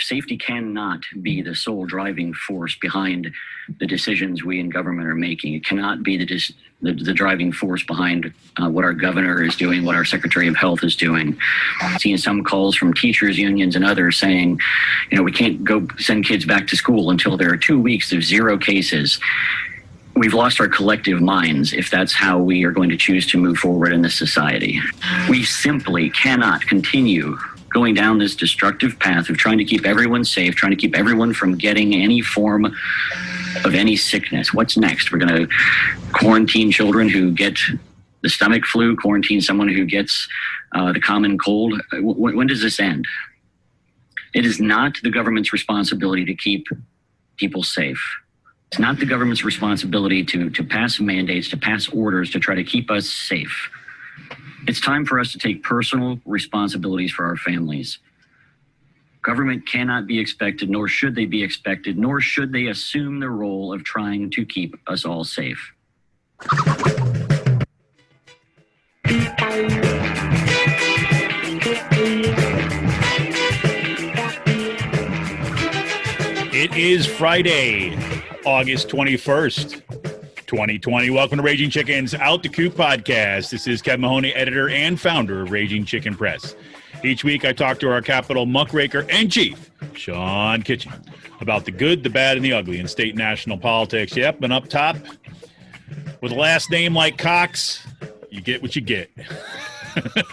Safety cannot be the sole driving force behind the decisions we in government are making. It cannot be the driving force behind what our governor is doing, what our Secretary of Health is doing. I've seen some calls from teachers unions and others saying, we can't go send kids back to school until there are 2 weeks of 0 cases. We've lost our collective minds if that's how we are going to choose to move forward in this society. We simply cannot continue going down this destructive path of trying to keep everyone safe, trying to keep everyone from getting any form of any sickness. What's next? We're going to quarantine children who get the stomach flu, quarantine someone who gets the common cold. When does this end? It is not the government's responsibility to keep people safe. It's not the government's responsibility to pass mandates, to pass orders, to try to keep us safe. It's time for us to take personal responsibilities for our families. Government cannot be expected, nor should they be expected, nor should they assume the role of trying to keep us all safe. It is Friday, August 21st. 2020. Welcome to Raging Chicken's Out the Coop podcast. This is Kevin Mahoney, editor and founder of Raging Chicken Press. Each week I talk to our Capitol muckraker and chief, Sean Kitchen, about the good, the bad, and the ugly in state and national politics. Yep, and up top, with a last name like Cox, you get what you get.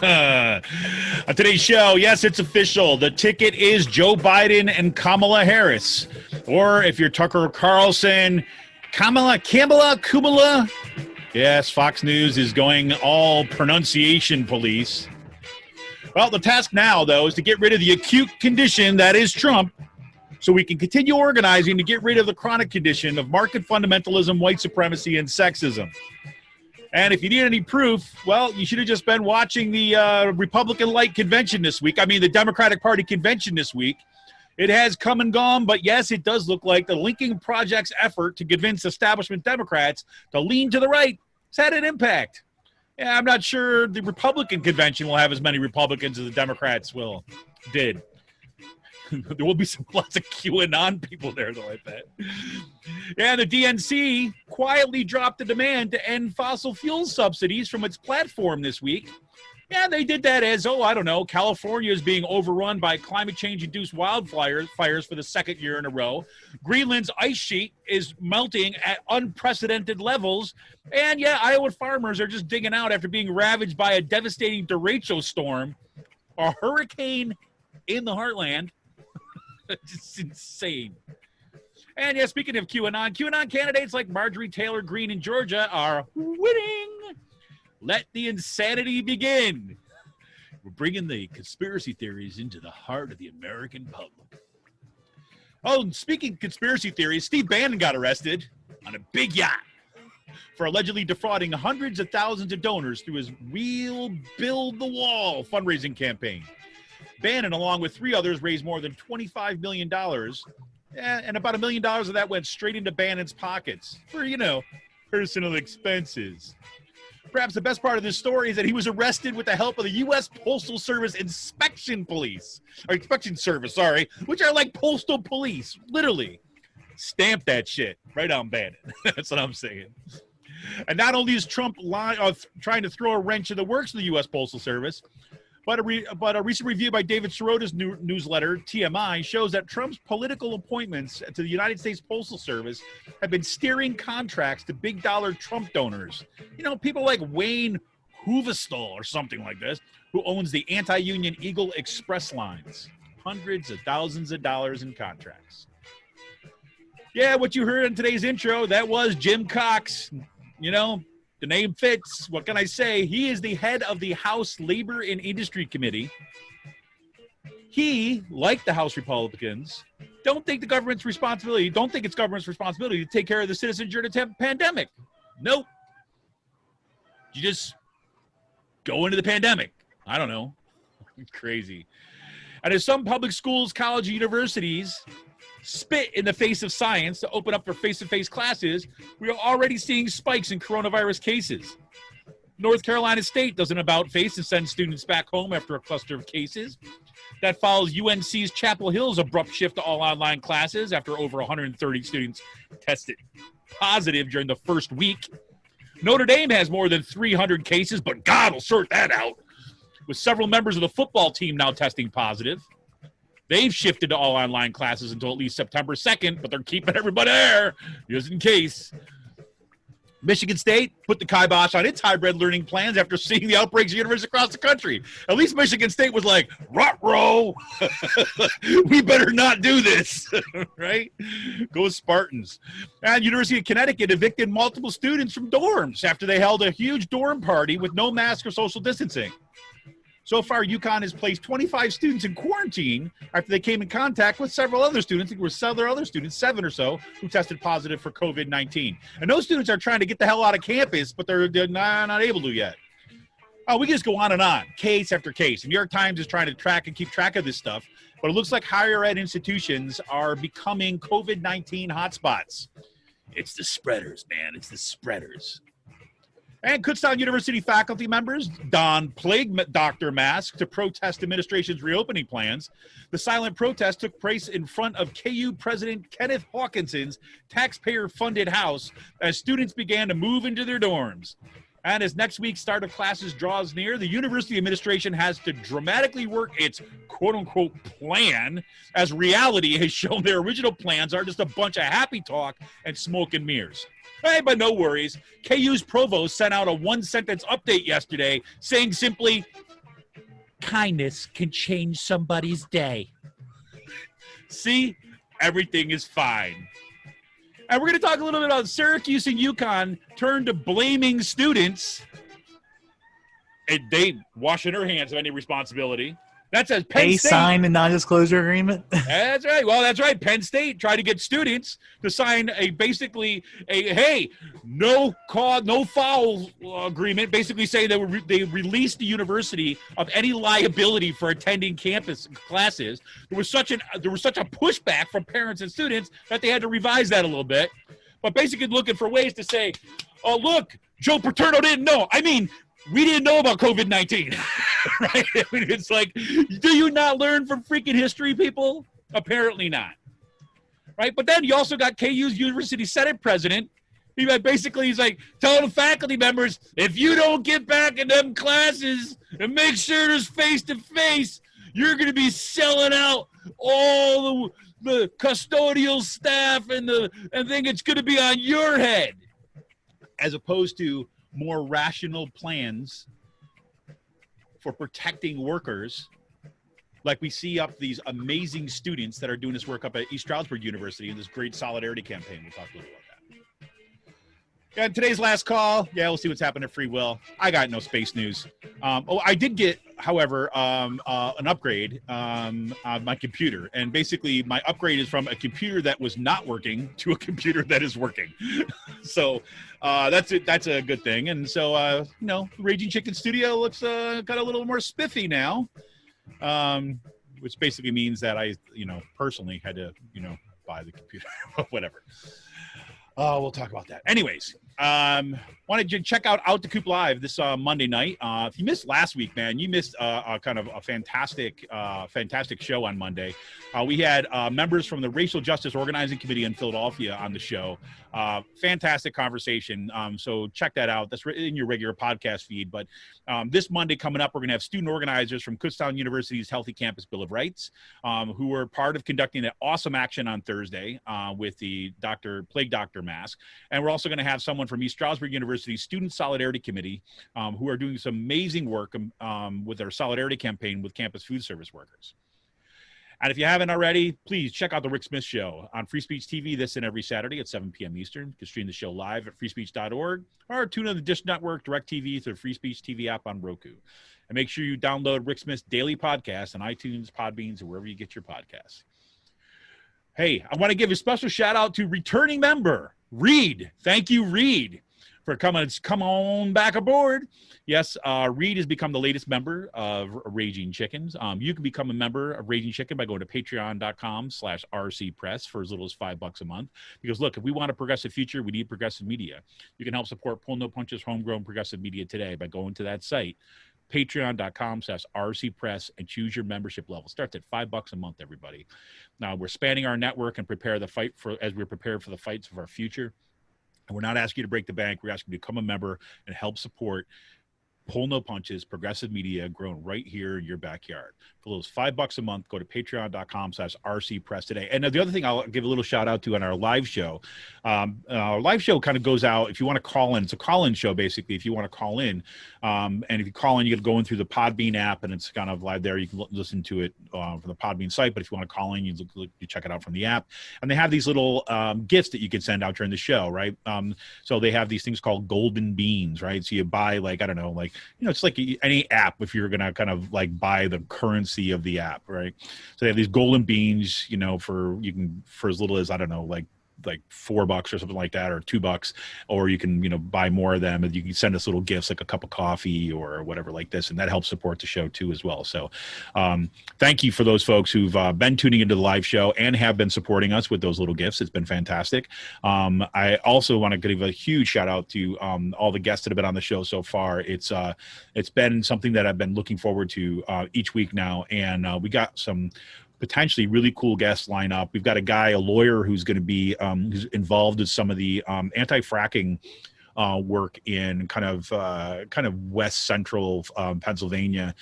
On today's show, yes, it's official. The ticket is Joe Biden and Kamala Harris. Or if you're Tucker Carlson, Kamala. Yes, Fox News is going all pronunciation police. Well, the task now, though, is to get rid of the acute condition that is Trump so we can continue organizing to get rid of the chronic condition of market fundamentalism, white supremacy, and sexism. And if you need any proof, well, you should have just been watching the Republican-like convention this week. I mean, the Democratic Party convention this week. It has come and gone, but yes, it does look like the Lincoln Project's effort to convince establishment Democrats to lean to the right has had an impact. Yeah, I'm not sure the Republican convention will have as many Republicans as the Democrats did. There will be lots of QAnon people there, though, I bet. Yeah, the DNC quietly dropped the demand to end fossil fuel subsidies from its platform this week. Yeah, they did that as, California is being overrun by climate change-induced wildfires for the second year in a row. Greenland's ice sheet is melting at unprecedented levels. And yeah, Iowa farmers are just digging out after being ravaged by a devastating Derecho storm, a hurricane in the heartland. It's insane. And yeah, speaking of QAnon candidates like Marjorie Taylor Greene in Georgia are winning. Let the insanity begin. We're bringing the conspiracy theories into the heart of the American public. Oh, and speaking of conspiracy theories, Steve Bannon got arrested on a big yacht for allegedly defrauding hundreds of thousands of donors through his We'll Build the Wall fundraising campaign. Bannon, along with 3 others, raised more than $25 million, and about $1 million of that went straight into Bannon's pockets for, personal expenses. Perhaps the best part of this story is that he was arrested with the help of the U.S. Postal Service inspection service, which are like postal police, literally. Stamp that shit right on Bannon. That's what I'm saying. And not only is Trump trying to throw a wrench in the works of the U.S. Postal Service, but a recent review by David Sirota's newsletter, TMI, shows that Trump's political appointments to the United States Postal Service have been steering contracts to big dollar Trump donors. People like Wayne Hoovestall or something like this, who owns the anti-union Eagle Express lines. Hundreds of thousands of dollars in contracts. Yeah, what you heard in today's intro, that was Jim Cox. The name fits. What can I say? He is the head of the House Labor and Industry Committee. He, like the House Republicans, don't think it's government's responsibility to take care of the citizens during the pandemic. Nope. You just go into the pandemic. I don't know. It's crazy. And as some public schools, college, and universities spit in the face of science to open up for face-to-face classes, we are already seeing spikes in coronavirus cases. North Carolina State does an about-face and sends students back home after a cluster of cases. That follows UNC's Chapel Hill's abrupt shift to all online classes after over 130 students tested positive during the first week. Notre Dame has more than 300 cases, but God will sort that out, with several members of the football team now testing positive. They've shifted to all online classes until at least September 2nd, but they're keeping everybody there just in case. Michigan State put the kibosh on its hybrid learning plans after seeing the outbreaks of universities across the country. At least Michigan State was like, ruh-roh, we better not do this, right? Go Spartans. And University of Connecticut evicted multiple students from dorms after they held a huge dorm party with no mask or social distancing. So far, UConn has placed 25 students in quarantine after they came in contact with several other students. There were several other students, 7 or so, who tested positive for COVID-19. And those students are trying to get the hell out of campus, but they're not able to yet. Oh, we can just go on and on, case after case. The New York Times is trying to track and keep track of this stuff, but it looks like higher ed institutions are becoming COVID-19 hotspots. It's the spreaders, man. It's the spreaders. And Kutztown University faculty members donned plague doctor masks to protest administration's reopening plans. The silent protest took place in front of KU President Kenneth Hawkinson's taxpayer-funded house as students began to move into their dorms. And as next week's start of classes draws near, the university administration has to dramatically work its quote-unquote plan, as reality has shown their original plans are just a bunch of happy talk and smoke and mirrors. Hey, but no worries. KU's provost sent out a one-sentence update yesterday saying simply, kindness can change somebody's day. See, everything is fine. And we're going to talk a little bit about Syracuse and UConn turned to blaming students. And they washing their hands of any responsibility. That says Penn State signed a non-disclosure agreement. That's right. Well, that's right. Penn State tried to get students to sign basically a no cause, no foul agreement, basically saying they released the university of any liability for attending campus classes. There was such a pushback from parents and students that they had to revise that a little bit. But basically looking for ways to say, oh, look, Joe Paterno didn't know. I mean, we didn't know about COVID-19, right? I mean, it's like, do you not learn from freaking history, people? Apparently not, right? But then you also got KU's University Senate president. He's like, tell the faculty members, if you don't get back in them classes and make sure there's face-to-face, you're going to be selling out all the custodial staff and think it's going to be on your head, as opposed to more rational plans for protecting workers, like we see up these amazing students that are doing this work up at East Stroudsburg University in this great solidarity campaign. We'll talk a little about that. And today's last call. Yeah, we'll see what's happening at Free Will. I got no space news. I did get, however, an upgrade on my computer. And basically, my upgrade is from a computer that was not working to a computer that is working. So that's it. That's a good thing. And so, Raging Chicken Studio looks got a little more spiffy now, which basically means that I, personally had to, buy the computer. Whatever. We'll talk about that. Anyways, wanted you to check out the Coop Live this Monday night. If you missed last week, man, you missed a kind of a fantastic show on Monday. We had members from the Racial Justice Organizing Committee in Philadelphia on the show. Fantastic conversation. So check that out. That's in your regular podcast feed. But this Monday coming up, we're going to have student organizers from Kutztown University's Healthy Campus Bill of Rights, who were part of conducting an awesome action on Thursday with the plague doctor mask. And we're also going to have someone from East Stroudsburg University's Student Solidarity Committee, who are doing some amazing work with their solidarity campaign with campus food service workers. And if you haven't already, please check out the Rick Smith Show on Free Speech TV this and every Saturday at 7 p.m. Eastern. You can stream the show live at freespeech.org or tune in the Dish Network, DirecTV through the Free Speech TV app on Roku. And make sure you download Rick Smith's daily podcast on iTunes, Podbeans, or wherever you get your podcasts. Hey, I want to give a special shout out to returning member, Reed. Thank you, Reed, for come on back aboard. Yes, Reed has become the latest member of Raging Chickens. You can become a member of Raging Chicken by going to patreon.com/rcpress for as little as $5 a month. Because look, if we want a progressive future, we need progressive media. You can help support Pull No Punches homegrown progressive media today by going to that site, patreon.com/rcpress, and choose your membership level. Starts at $5 a month, everybody. Now we're spanning our network and prepare the fight for as we're prepared for the fights of our future. And we're not asking you to break the bank. We're asking you to become a member and help support Pull No Punches, progressive media grown right here in your backyard. For those $5 a month, go to patreon.com/rcpress today. And the other thing I'll give a little shout out to on our live show. Our live show kind of goes out if you want to call in. It's a call-in show, basically, if you want to call in. And if you call in, you get going through the Podbean app, and it's kind of live there. You can listen to it from the Podbean site. But if you want to call in, you check it out from the app. And they have these little gifts that you can send out during the show, right? So they have these things called golden beans, right? So you buy, like, I don't know, like, it's like any app if you're going to kind of like buy the currency of the app, right? So they have these golden beans, for as little as, I don't know, like $4 or something like that, or $2, or you can, buy more of them, and you can send us little gifts like a cup of coffee or whatever like this, and that helps support the show too as well. So thank you for those folks who've been tuning into the live show and have been supporting us with those little gifts. It's been fantastic. I also want to give a huge shout out to all the guests that have been on the show so far. It's been something that I've been looking forward to each week now, and we got some potentially really cool guests line up. We've got a lawyer who's going to be who's involved in some of the anti-fracking work in kind of west central Pennsylvania,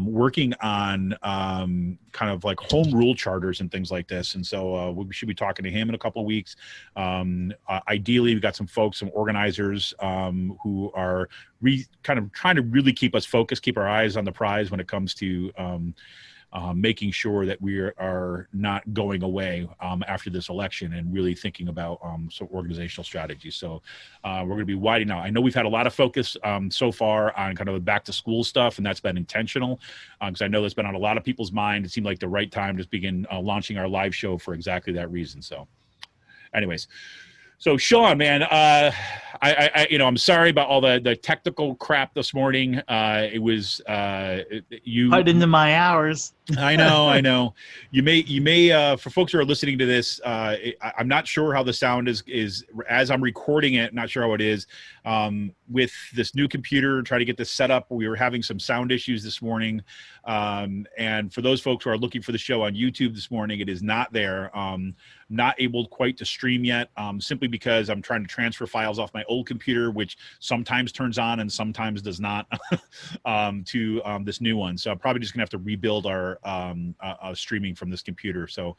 working on kind of like home rule charters and things like this. And so we should be talking to him in a couple of weeks. Ideally, we've got some folks, some organizers who are kind of trying to really keep us focused, keep our eyes on the prize when it comes to making sure that we are not going away after this election, and really thinking about some organizational strategies. So we're going to be widening out. I know we've had a lot of focus so far on kind of the back to school stuff, and that's been intentional because I know that's been on a lot of people's mind. It seemed like the right time to begin launching our live show for exactly that reason. So anyways, so Sean, man, I'm sorry about all the technical crap this morning. It was you cut into my hours. I know. You may for folks who are listening to this, I'm not sure how the sound is as I'm recording it. Not sure how it is with this new computer. Try to get this set up. We were having some sound issues this morning, and for those folks who are looking for the show on YouTube this morning, it is not there. Not able quite to stream yet, simply because I'm trying to transfer files off my old computer, which sometimes turns on and sometimes does not, to this new one. So I'm probably just gonna have to rebuild our streaming from this computer. So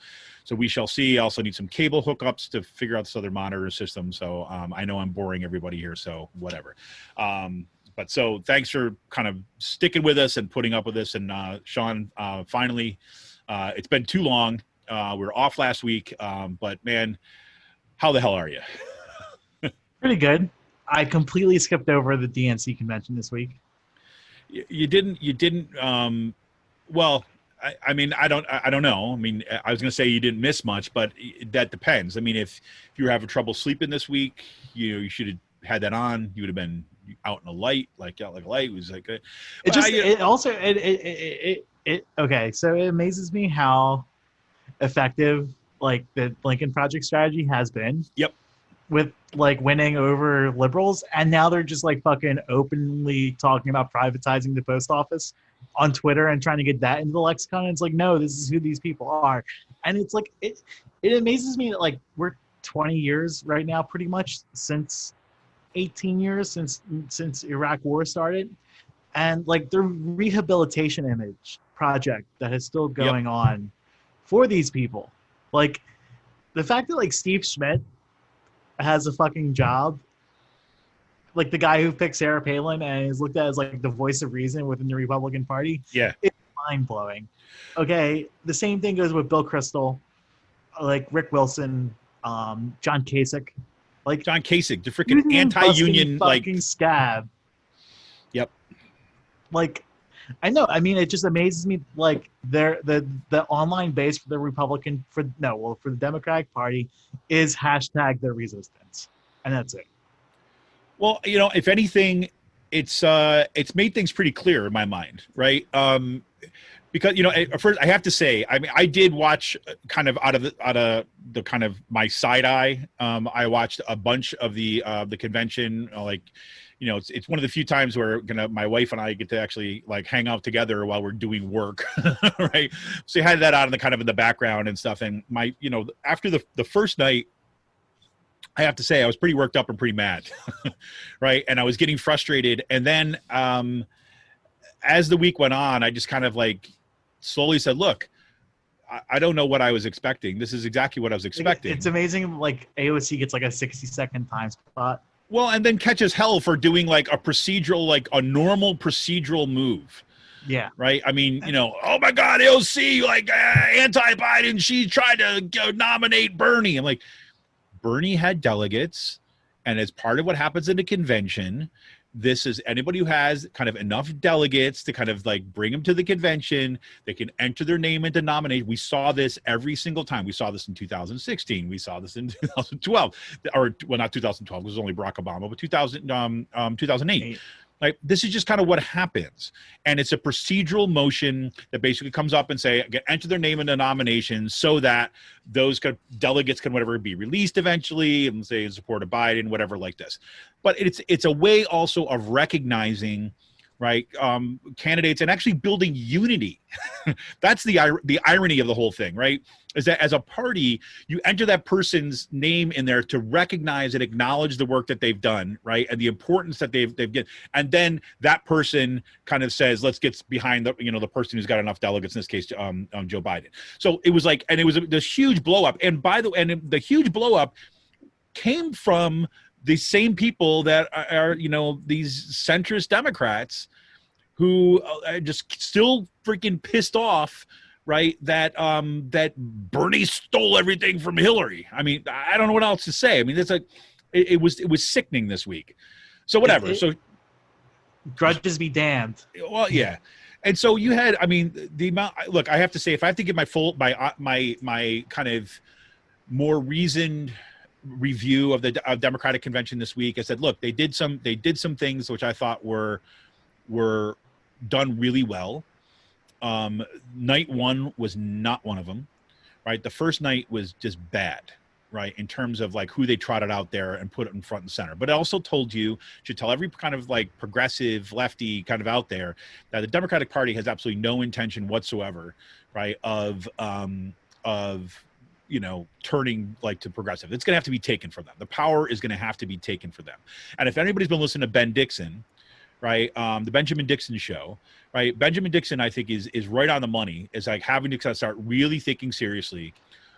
we shall see. I also need some cable hookups to figure out this other monitor system. So I know I'm boring everybody here, so whatever. But so thanks for kind of sticking with us and putting up with this. And Sean, finally, it's been too long. We were off last week, but man, how the hell are you? Pretty good. I completely skipped over the DNC convention this week. You didn't. Well, I mean, I don't know. I mean, I was going to say you didn't miss much, but that depends. I mean, if you were having trouble sleeping this week, you should have had that on. You would have been out in the light, like a light. It was like okay. So it amazes me how effective like the Lincoln Project strategy has been. Yep. With like winning over liberals, and now they're just like fucking openly talking about privatizing the post office on Twitter and trying to get that into the lexicon. And it's like, no, this is who these people are. And it's like it amazes me that like we're 20 years right now, pretty much since 18 years since Iraq war started, and like the rehabilitation image project that is still going on for these people. Like the fact that like Steve Schmidt has a fucking job, like the guy who picked Sarah Palin and is looked at as like the voice of reason within the Republican Party. Yeah, it's mind-blowing. Okay, the same thing goes with Bill Kristol, like Rick Wilson, John Kasich. Like John Kasich, the freaking anti-union fucking scab. Yep. Like, I know. I mean, it just amazes me. Like, the online base for the for the Democratic Party is hashtag their resistance, and that's it. Well, if anything, it's made things pretty clear in my mind, right? Because at first I have to say, I mean, I did watch kind of out of the kind of my side eye. I watched a bunch of the convention, it's one of the few times where my wife and I get to actually like hang out together while we're doing work, right? So you had that out in the background and stuff. And after the first night, I have to say I was pretty worked up and pretty mad, right? And I was getting frustrated. And then as the week went on, I just kind of like slowly said, look, I don't know what I was expecting. This is exactly what I was expecting. It's amazing. Like AOC gets like a 60-second time spot. Well, and then catches hell for doing like a procedural, like a normal procedural move. Yeah. Right. I mean, oh my God, AOC, like anti-Biden. She tried to nominate Bernie. I'm like, Bernie had delegates, and as part of what happens in the convention, this is anybody who has kind of enough delegates to kind of like bring them to the convention, they can enter their name into nomination. We saw this every single time. We saw this in 2016. We saw this in 2012, or well, not 2012, it was only Barack Obama, but 2008. Like, this is just kind of what happens. And it's a procedural motion that basically comes up and say, enter their name in the nomination so that those delegates can whatever be released eventually and say in support of Biden, whatever like this. But it's a way also of recognizing, right, candidates and actually building unity. That's the irony of the whole thing, right? Is that as a party, you enter that person's name in there to recognize and acknowledge the work that they've done, right, and the importance that they've given, and then that person kind of says, let's get behind the person who's got enough delegates, in this case, Joe Biden. So it was like, and it was this huge blow up, and the huge blow up came from the same people that are these centrist Democrats who are just still freaking pissed off, right, that Bernie stole everything from Hillary. I mean, I don't know what else to say. I mean, it was sickening this week. So whatever. So grudges be damned. Well, yeah. And so you had, I mean, the amount. Look, I have to say, if I have to give my kind of more reasoned review of the Democratic convention this week, I said, look, they did some things which I thought were done really well. Night one was not one of them, right? The first night was just bad, right, in terms of like who they trotted out there and put it in front and center. But it also should tell every kind of like progressive lefty kind of out there that the Democratic Party has absolutely no intention whatsoever, right, of turning like to progressive. It's going to have to be taken from them. The power is going to have to be taken from them. And if anybody's been listening to Ben Dixon, right, the Benjamin Dixon show, right, Benjamin Dixon, I think is right on the money. Is like having to start really thinking seriously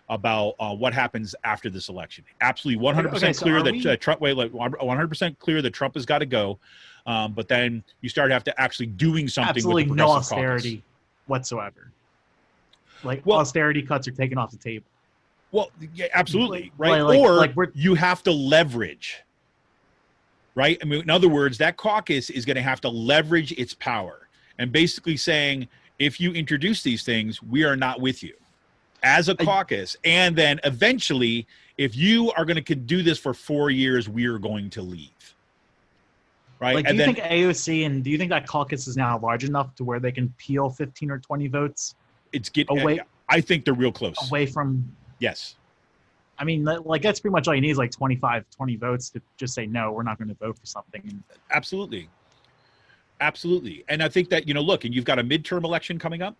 about what happens after this election. Absolutely 100% clear that Trump, 100% clear that Trump has got to go. But then you start have to actually doing something. Absolutely with the no austerity whatsoever. Austerity cuts are taken off the table. Well, yeah, absolutely, right? You have to leverage, right? I mean, in other words, that caucus is going to have to leverage its power and basically saying, if you introduce these things, we are not with you as a caucus. And then eventually, if you are going to do this for 4 years, we are going to leave. Right. Do you think AOC and do you think that caucus is now large enough to where they can peel 15 or 20 votes? Away. I think they're real close. Away from. Yes. I mean, that's pretty much all you need is like 20 votes to just say, no, we're not going to vote for something. Absolutely. And I think that, look, and you've got a midterm election coming up,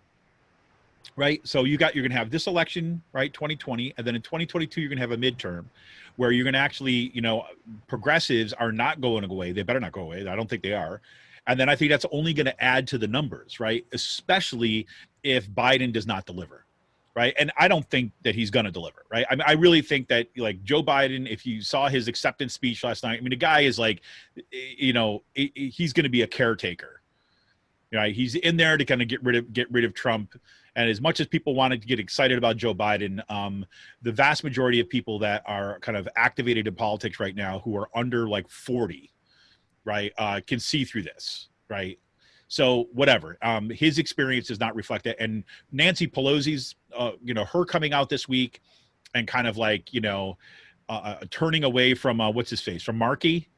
right? So you're going to have this election, right, 2020, and then in 2022, you're going to have a midterm where you're going to actually, progressives are not going away. They better not go away. I don't think they are. And then I think that's only going to add to the numbers, right? Especially if Biden does not deliver. Right. And I don't think that he's going to deliver. Right. I mean, I really think that like Joe Biden, if you saw his acceptance speech last night, I mean, the guy is like, he's going to be a caretaker. Right. He's in there to kind of get rid of Trump. And as much as people wanted to get excited about Joe Biden, the vast majority of people that are kind of activated in politics right now who are under like 40, right, can see through this. Right. So whatever, his experience does not reflect it. And Nancy Pelosi's, her coming out this week and kind of like, turning away from what's his face, from Markey,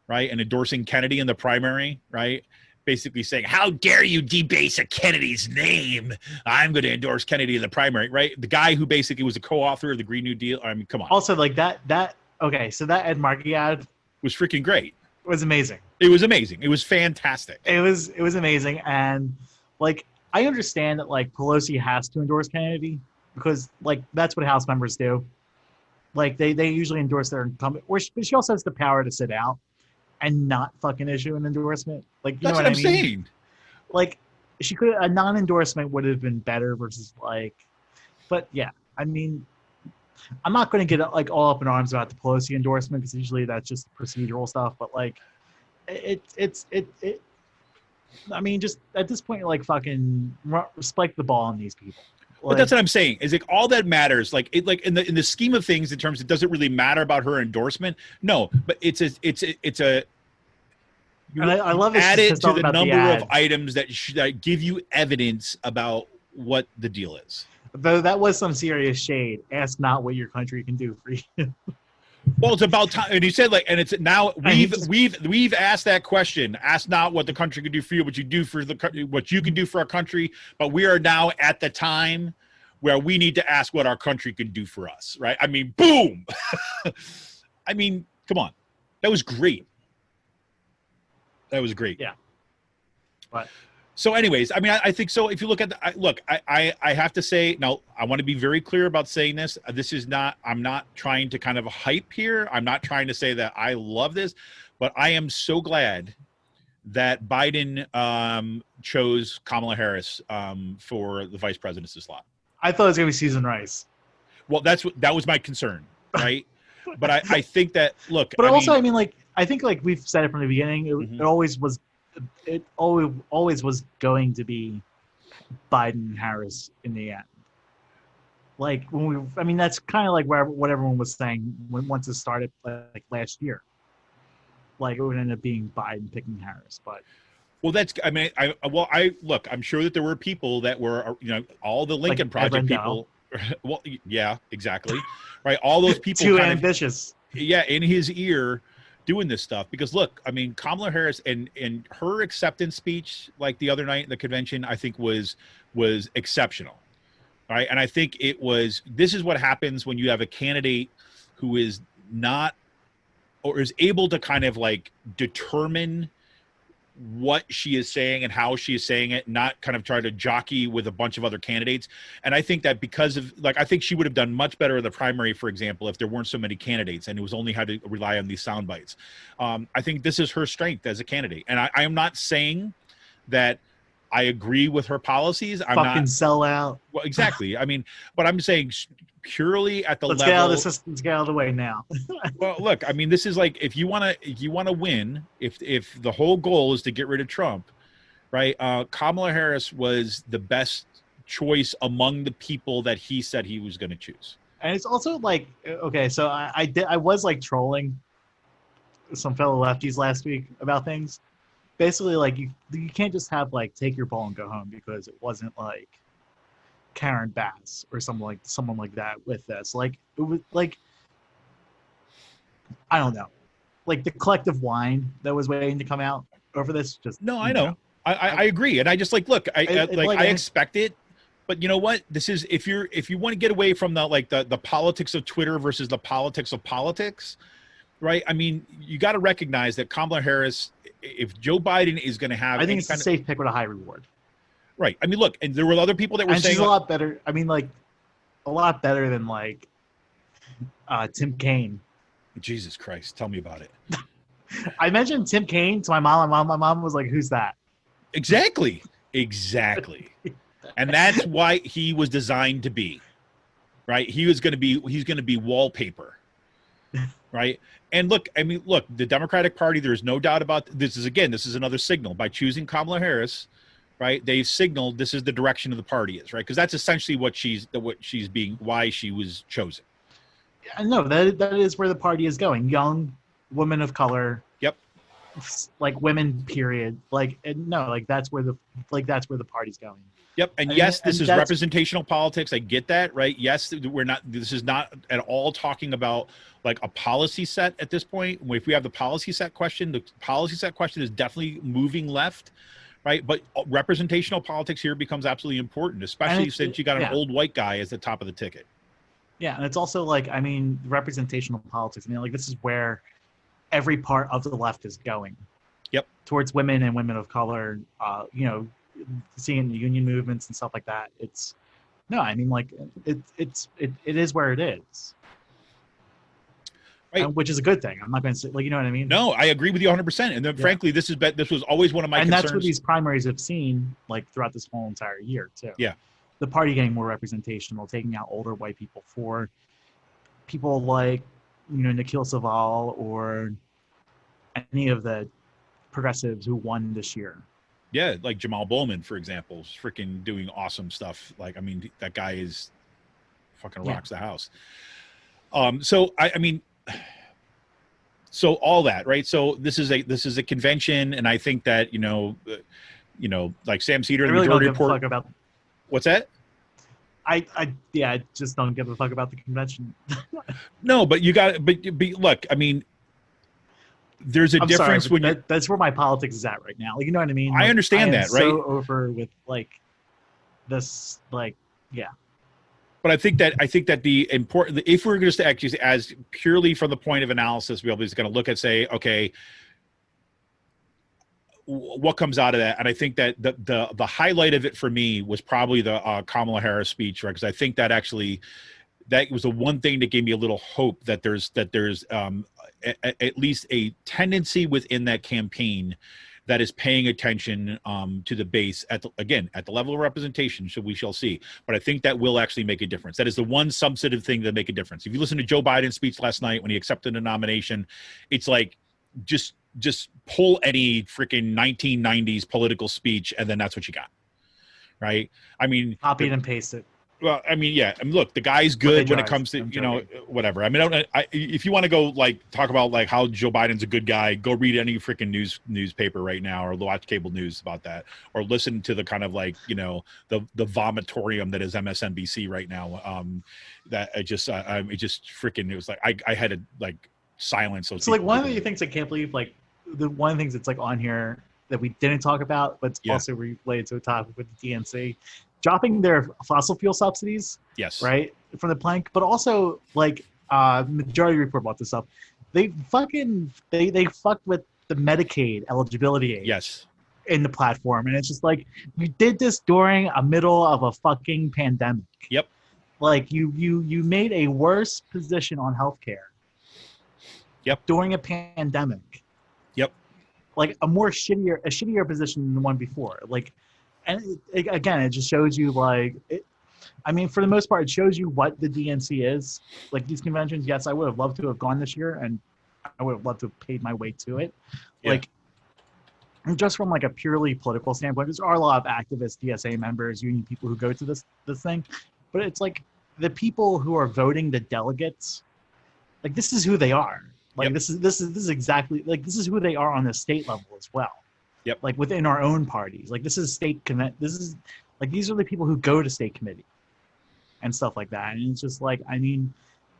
right, and endorsing Kennedy in the primary, right, basically saying, how dare you debase a Kennedy's name? I'm going to endorse Kennedy in the primary, right? The guy who basically was a co-author of the Green New Deal. I mean, come on. Also, like okay, so that Ed Markey ad was freaking great. Was amazing. It was amazing. It was fantastic. It was amazing. And like, I understand that like Pelosi has to endorse Kennedy because like that's what House members do. Like they usually endorse their incumbent, but she also has the power to sit out and not fucking issue an endorsement. Like, you That's know what I'm I'm saying. Like, she could, a non-endorsement would have been better versus like, but yeah, I mean, I'm not going to get like all up in arms about the Pelosi endorsement because usually that's just procedural stuff. But like, it I mean, just at this point, like fucking spike the ball on these people. But that's what I'm saying. Is like all that matters. Like it, like in the scheme of things, in terms, it doesn't really matter about her endorsement. No, but it's a. I love it. Add it to the number of items that give you evidence about what the deal is. Though that was some serious shade. Ask not what your country can do for you. Well, it's about time, and he said like, and it's now we've asked that question. Ask not what the country can do for you, what you do for the country, what you can do for our country. But we are now at the time where we need to ask what our country can do for us, right? I mean, boom. I mean, come on, that was great. That was great. Yeah. But so, anyways, I mean, I think so. If you look at I have to say now, I want to be very clear about saying this. This is not. I'm not trying to kind of hype here. I'm not trying to say that I love this, but I am so glad that Biden chose Kamala Harris for the vice presidency slot. I thought it was gonna be Susan Rice. Well, that was my concern, right? But I think that But I mean, like I think like we've said it from the beginning. It always was. It always was going to be Biden and Harris in the end. Like I mean, that's kind of like what everyone was saying once it started like last year. Like it would end up being Biden picking Harris, but. Well, I mean, look, I'm sure that there were people that were, all the Lincoln like Project people. Well, yeah, exactly. Right. All those people. Too ambitious. In his ear. Doing this stuff because look, I mean, Kamala Harris and her acceptance speech like the other night in the convention, I think was exceptional, right? And I think this is what happens when you have a candidate who is not or is able to kind of like determine what she is saying and how she is saying it, not kind of try to jockey with a bunch of other candidates. And I think that because of I think she would have done much better in the primary, for example, if there weren't so many candidates and it was only had to rely on these sound bites. I think this is her strength as a candidate. And I am not saying that I agree with her policies. I'm fucking sell out. Well, exactly. I mean, but I'm saying purely at the let's level. Let's get out of the way now. Well, look, I mean, this is like if you want to win, if the whole goal is to get rid of Trump, right? Kamala Harris was the best choice among the people that he said he was going to choose. And it's also like, okay, so I was like trolling some fellow lefties last week about things. Basically, like you can't just have like take your ball and go home because it wasn't like Karen Bass or someone like that with this. Like it was like I don't know, like the collective whine that was waiting to come out over this. Just no, I know. I agree, and I just like look. I expect it, but you know what? This is if you want to get away from the politics of Twitter versus the politics of politics, right? I mean, you got to recognize that Kamala Harris. If Joe Biden is going to have, I think it's a safe pick with a high reward. Right. I mean, look, and there were other people that were saying she's a lot better. I mean, like a lot better than like Tim Kaine. Jesus Christ, tell me about it. I mentioned Tim Kaine to my mom. My mom was like, "Who's that?" Exactly. And that's why he was designed to be. Right. He's going to be wallpaper. Right. And look, I mean, the Democratic Party, there's no doubt about this is another signal by choosing Kamala Harris, right? They've signaled this is the direction of the party is, right? Because that's essentially why she was chosen. Yeah, no, that is where the party is going. Young women of color. Yep. like women, period. Like, no, like that's where the party's going. Yep. And yes, this is representational politics. I get that, right? Yes, this is not at all talking about like a policy set at this point. If we have the policy set question is definitely moving left, right? But representational politics here becomes absolutely important, especially since you got an old white guy as the top of the ticket. Yeah. And it's also like, I mean, representational politics. I mean, like, this is where every part of the left is going. Yep. Towards women and women of color, you know, seeing the union movements and stuff like that. It is where it is. Right. Which is a good thing. I'm not going to say, like, you know what I mean? No, I agree with you 100%. And then, frankly, this was always one of my concerns. And that's what these primaries have seen, like, throughout this whole entire year, too. Yeah. The party getting more representational, taking out older white people for people like, you know, Nikhil Saval or any of the progressives who won this year. Yeah, like Jamal Bowman, for example, is freaking doing awesome stuff. Like, I mean, that guy is fucking rocks the house. So so all that, right? So this is a convention, and I think that like Sam Cedar, the really majority don't give report. A fuck about. What's that? I just don't give a fuck about the convention. No, but look, I mean, there's a difference that's where my politics is at right now. Like, you know what I mean? I understand that, right? So over with like this, like, yeah. But I think that the important, if we're just actually, as purely from the point of analysis, we're always going to look at, say, okay, what comes out of that? And I think that the highlight of it for me was probably the Kamala Harris speech, right? Because I think that actually, that was the one thing that gave me a little hope that there's at least a tendency within that campaign that is paying attention to the base at the level of representation. So we shall see. But I think that will actually make a difference. That is the one substantive thing that make a difference. If you listen to Joe Biden's speech last night when he accepted the nomination, it's like just pull any freaking 1990s political speech and then that's what you got, right? I mean, copy it and paste it. Well, I mean, yeah. I mean, look, the guy's good when it comes to, whatever. I mean, if you want to go like talk about like how Joe Biden's a good guy, go read any freaking newspaper right now, or watch cable news about that, or listen to the kind of like, the vomitorium that is MSNBC right now. That it just freaking, it was like I had to like silence those. So like one of the things I can't believe, like one of the things that's like on here that we didn't talk about, but it's also related to a topic with the DNC. Dropping their fossil fuel subsidies, yes, right, from the plank, but also like Majority Report brought this up. They fucked with the Medicaid eligibility age, yes, in the platform, and it's just like you did this during a middle of a fucking pandemic. Yep, like you made a worse position on healthcare. Yep, during a pandemic. Yep, like a shittier position than the one before. Like. And again, it just shows you for the most part, it shows you what the DNC is. Like these conventions, yes, I would have loved to have gone this year, and I would have loved to have paid my way to it. Yeah. Like, just from like a purely political standpoint, there are a lot of activists, DSA members, union people who go to this thing, but it's like the people who are voting the delegates, like this is who they are. Like this is exactly like this is who they are on the state level as well. Yep. Like within our own parties, like this is these are the people who go to state committee and stuff like that. And it's just like, I mean,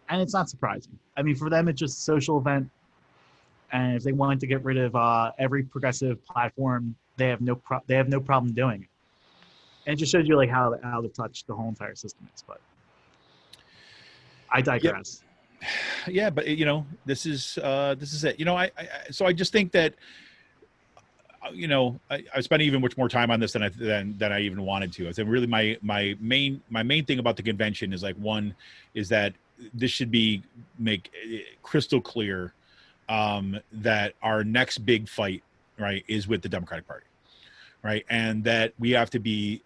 and it's not surprising. I mean, for them, it's just a social event. And if they wanted to get rid of every progressive platform, they have no problem doing it. And it just shows you like how out of touch the whole entire system is. But I digress. Yeah, but this is it. So I just think that. I spent even much more time on this than I even wanted to. I think really my main thing about the convention is like, one is that this should make crystal clear that our next big fight, right, is with the Democratic Party, right, and that we have to be,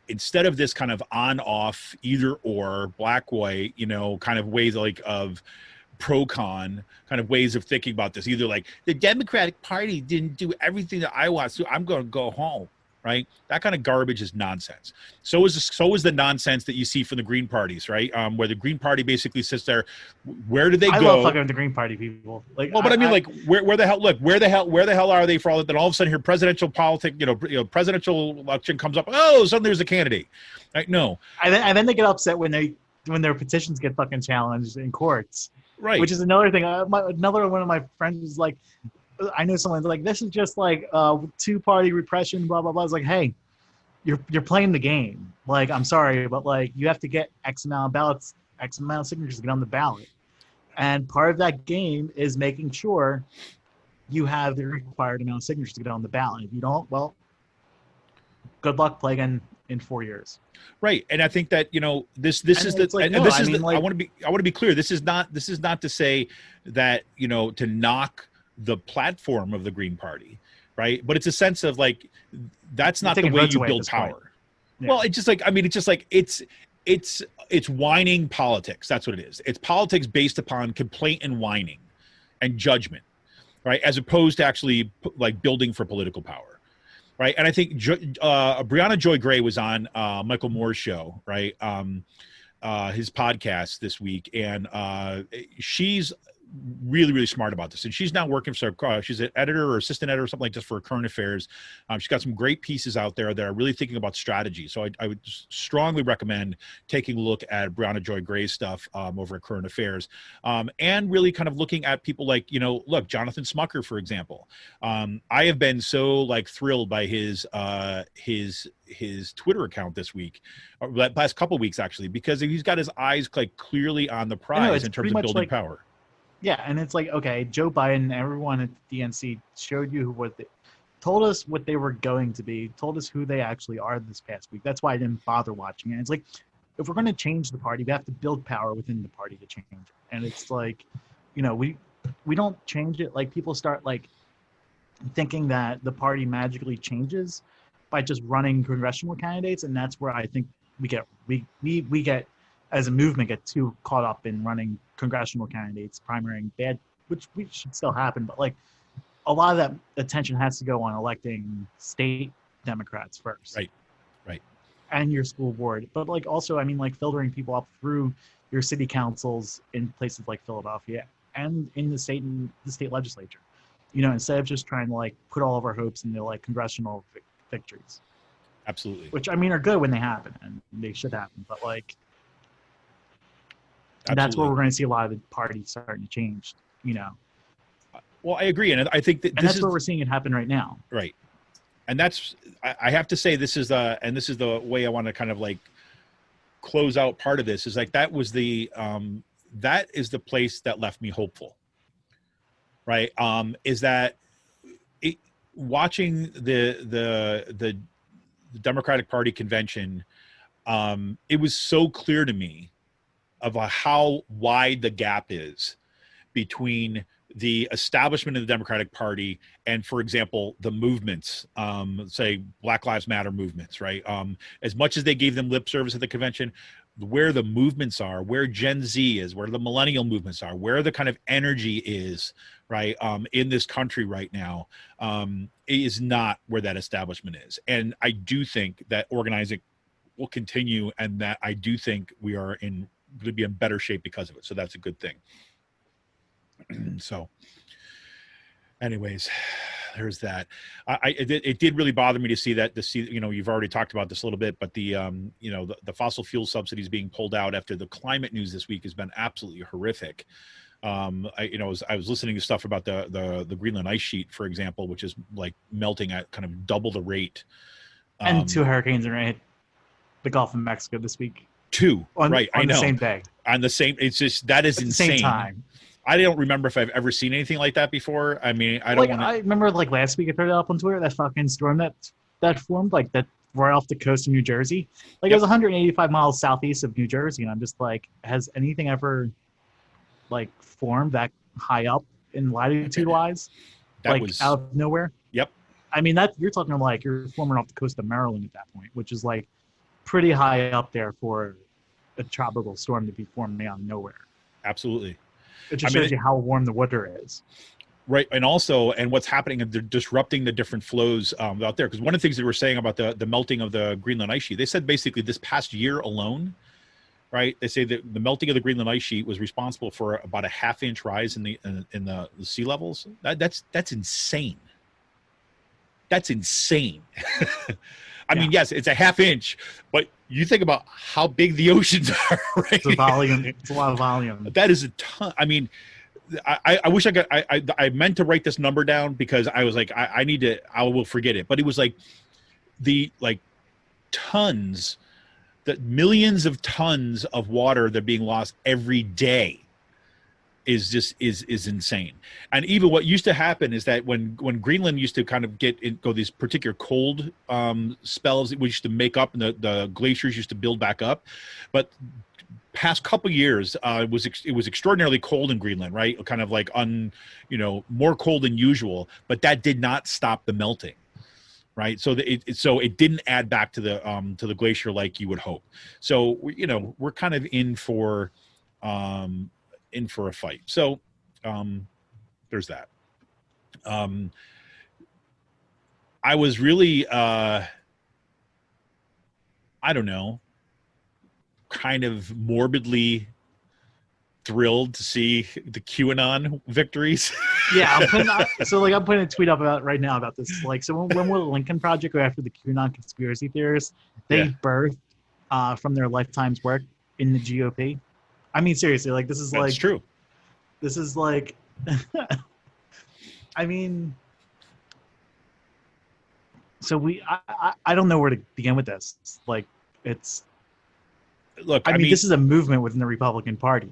instead of this kind of on-off either or black white, kind of ways like of pro-con kind of ways of thinking about this, either like the Democratic Party didn't do everything that I want, so I'm going to go home, right? That kind of garbage is nonsense. So is the nonsense that you see from the Green parties, right? Where the Green Party basically sits there. Where do they I go? love fucking with the Green Party people. Like, well, but I mean, like, where the hell are they for all that? Then all of a sudden, here, presidential presidential election comes up. Oh, suddenly there's a candidate. Like, no. And then they get upset when their petitions get fucking challenged in courts. Right. Which is another thing. Another one of my friends was like, I know someone's like, this is just like two-party repression, blah blah blah. It's like, hey, you're playing the game. Like, I'm sorry, but like you have to get X amount of ballots, X amount of signatures to get on the ballot, and part of that game is making sure you have the required amount of signatures to get on the ballot. If you don't, well, good luck. Play again in 4 years. Right, and I think that this is the like, and no, this I is mean, the, like, I want to be clear. This is not to say that to knock the platform of the Green Party, right? But it's a sense of like that's not the way you build power. Yeah. Well, it's just like it's whining politics. That's what it is. It's politics based upon complaint and whining and judgment, right? As opposed to actually like building for political power. Right. And I think Brianna Joy Gray was on Michael Moore's show, right? His podcast this week. And she's really, really smart about this. And she's now working for, she's an editor or assistant editor or something like this for Current Affairs. She's got some great pieces out there that are really thinking about strategy. So I would strongly recommend taking a look at Brianna Joy Gray's stuff over at Current Affairs, and really kind of looking at people like, look, Jonathan Smucker, for example. I have been so like thrilled by his Twitter account this week, or last couple of weeks actually, because he's got his eyes like clearly on the prize in terms of building power. Yeah, and it's like, okay, Joe Biden, everyone at the DNC showed you told us what they were going to be, told us who they actually are this past week. That's why I didn't bother watching it. It's like, if we're going to change the party, we have to build power within the party to change it. And it's like, we don't change it. Like, people start like thinking that the party magically changes by just running congressional candidates, and that's where I think we get as a movement get too caught up in running congressional candidates, primarying bad, which we should still happen, but like a lot of that attention has to go on electing state Democrats first. Right. And your school board. But like also, I mean, like filtering people up through your city councils in places like Philadelphia and in the state legislature, instead of just trying to like put all of our hopes into like congressional victories. Absolutely. Which I mean are good when they happen, and they should happen, but like, absolutely. That's where we're going to see a lot of the parties starting to change, Well, I agree. And I think that's where we're seeing it happen right now. Right. And I have to say, this is the way I want to kind of like close out part of this is like, that is the place that left me hopeful. Right. Is that watching the Democratic Party convention, it was so clear to me of how wide the gap is between the establishment of the Democratic Party and, for example, the movements, say Black Lives Matter movements, right? As much as they gave them lip service at the convention, where the movements are, where Gen Z is, where the millennial movements are, where the kind of energy is, right, in this country right now, is not where that establishment is. And I do think that organizing will continue, and that I do think we are going to be in better shape because of it. So that's a good thing. So anyways, there's that. It did really bother me to see you've already talked about this a little bit, but the fossil fuel subsidies being pulled out after the climate news this week has been absolutely horrific. I was listening to stuff about the Greenland ice sheet, for example, which is like melting at kind of double the rate. And 2 hurricanes are going to hit the Gulf of Mexico this week. 2, right? I know. On the same day. On the same, it's just, that is insane. Same time. I don't remember if I've ever seen anything like that before. I mean, I remember like last week I threw it up on Twitter, that fucking storm that formed like that right off the coast of New Jersey. Like, It was 185 miles southeast of New Jersey, and I'm just like, has anything ever like formed that high up in latitude wise? Out of nowhere? Yep. I mean, you're talking like you're forming off the coast of Maryland at that point, which is like pretty high up there for a tropical storm to be forming out of nowhere. Absolutely. It just shows you how warm the water is. Right, and also, and what's happening, they're disrupting the different flows out there. Because one of the things they were saying about the melting of the Greenland ice sheet, they said basically this past year alone, right? They say that the melting of the Greenland ice sheet was responsible for about a half-inch rise in the sea levels. That's insane. That's insane. I mean, yes, it's a half inch, but you think about how big the oceans are, right? It's a volume. It's a lot of volume. That is a ton. I mean, I wish I could. I meant to write this number down because I was like, I need to. I will forget it. But it was like tons, that millions of tons of water that are being lost every day is just is insane. And even what used to happen is that when Greenland used to kind of go these particular cold spells, we used to make up, and the glaciers used to build back up, but past couple years, it was extraordinarily cold in Greenland, right? Kind of like more cold than usual, but that did not stop the melting, right? So it didn't add back to the glacier like you would hope. So we're kind of in for a fight. So there's that. I was really I don't know, kind of morbidly thrilled to see the QAnon victories. Yeah, I'm putting a tweet up right now about this. Like, so when will the Lincoln Project go after the QAnon conspiracy theorists? They birthed from their lifetime's work in the GOP. I mean, seriously, like this is That's true. This is like, I mean, so I don't know where to begin with this. Like, it's. Look, I mean, this is a movement within the Republican Party.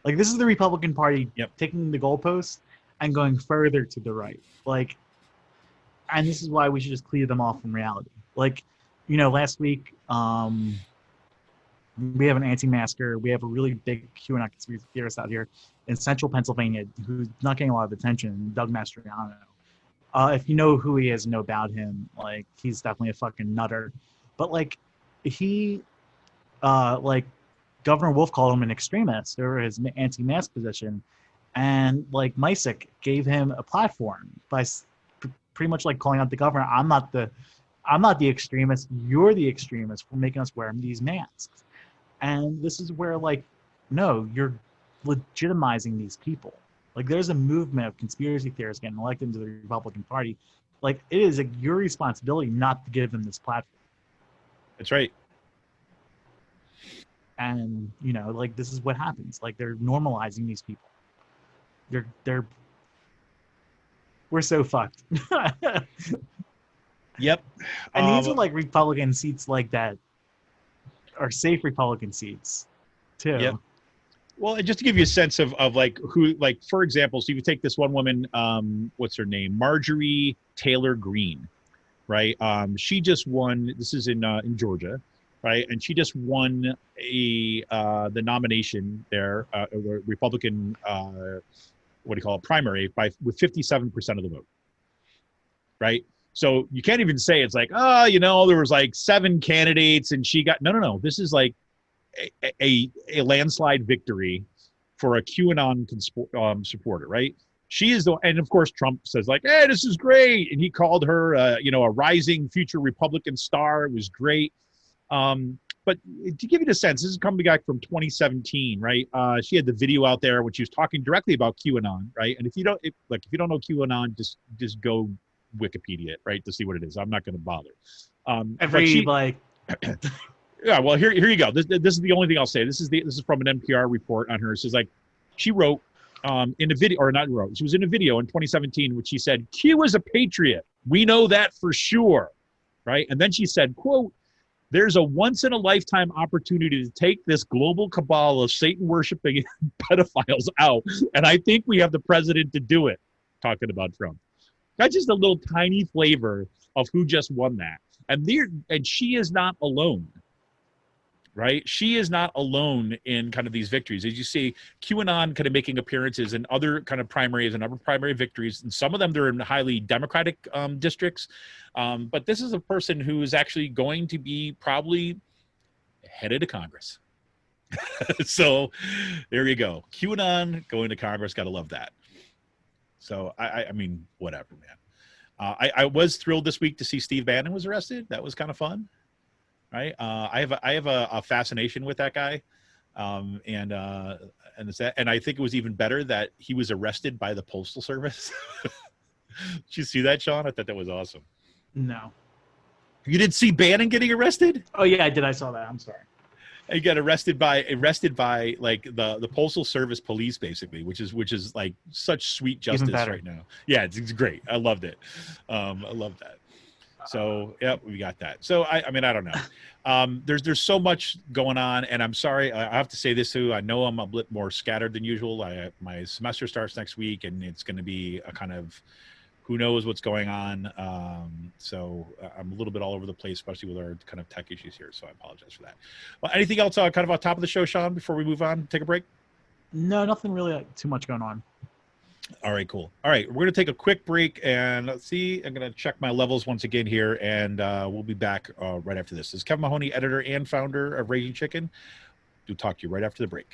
Like, this is the Republican Party taking the goalposts and going further to the right. Like, and this is why we should just clear them off from reality. Like, last week, we have an anti-masker. We have a really big QAnon conspiracy theorist out here in central Pennsylvania who's not getting a lot of attention, Doug Mastriano. If you know who he is, know about him, like, he's definitely a fucking nutter. But, like, he... Governor Wolf called him an extremist over his anti-mask position, and like Mysick gave him a platform by pretty much like calling out the governor. I'm not the extremist. You're the extremist for making us wear these masks. And this is where, like, no, you're legitimizing these people. Like, there's a movement of conspiracy theorists getting elected into the Republican Party. Like, it is your responsibility not to give them this platform. That's right. And like, this is what happens. Like, they're normalizing these people. We're so fucked. Yep. And these are like Republican seats like that are safe Republican seats too. Yep. Well, and just to give you a sense of like who, like, for example, so you take this one woman, what's her name? Marjorie Taylor Greene, right? She just won, this is in Georgia, right? And she just won the nomination there, the Republican, primary with 57% of the vote, right? So you can't even say it's like, there was like 7 candidates and she got, no. This is like a landslide victory for a QAnon supporter, right? She is and of course Trump says like, hey, this is great. And he called her, a rising future Republican star. It was great. But to give you the sense, this is coming back from 2017, right? She had the video out there when she was talking directly about QAnon, right? And if you don't know QAnon, just go Wikipedia it, right, to see what it is. I'm not going to bother. Yeah, well, here you go. This is the only thing I'll say. This is from an NPR report on her. It says, like, she wrote in a video, or not wrote. She was in a video in 2017, which she said, "Q is a patriot. We know that for sure," right? And then she said, "quote, there's a once-in-a-lifetime opportunity to take this global cabal of Satan-worshiping pedophiles out, and I think we have the president to do it," talking about Trump. That's just a little tiny flavor of who just won that. And she is not alone, right? She is not alone in kind of these victories. As you see, QAnon kind of making appearances in other kind of primaries and other primary victories. And some of them, they're in highly Democratic districts. But this is a person who is actually going to be probably headed to Congress. So there you go. QAnon going to Congress. Got to love that. So I mean, whatever, man. I was thrilled this week to see Steve Bannon was arrested. That was kind of fun, right? I have a fascination with that guy, and I think it was even better that he was arrested by the Postal Service. Did you see that, Sean? I thought that was awesome. No. You didn't see Bannon getting arrested? Oh yeah, I did. I saw that. I'm sorry. He got arrested by like the Postal Service police, basically, which is like such sweet justice right now. Yeah, it's great. I loved it. I love that. So yeah, we got that. So I mean, I don't know. There's so much going on, and I'm sorry. I have to say this too. I know I'm a bit more scattered than usual. My semester starts next week, and it's going to be a kind of who knows what's going on. So I'm a little bit all over the place, especially with our kind of tech issues here. So I apologize for that. Well, anything else kind of on top of the show, Sean, before we move on, take a break? No, nothing really too much going on. All right, cool. All right, we're going to take a quick break, and let's see. I'm going to check my levels once again here, and we'll be back right after this. This is Kevin Mahoney, editor and founder of Raging Chicken. We'll talk to you right after the break.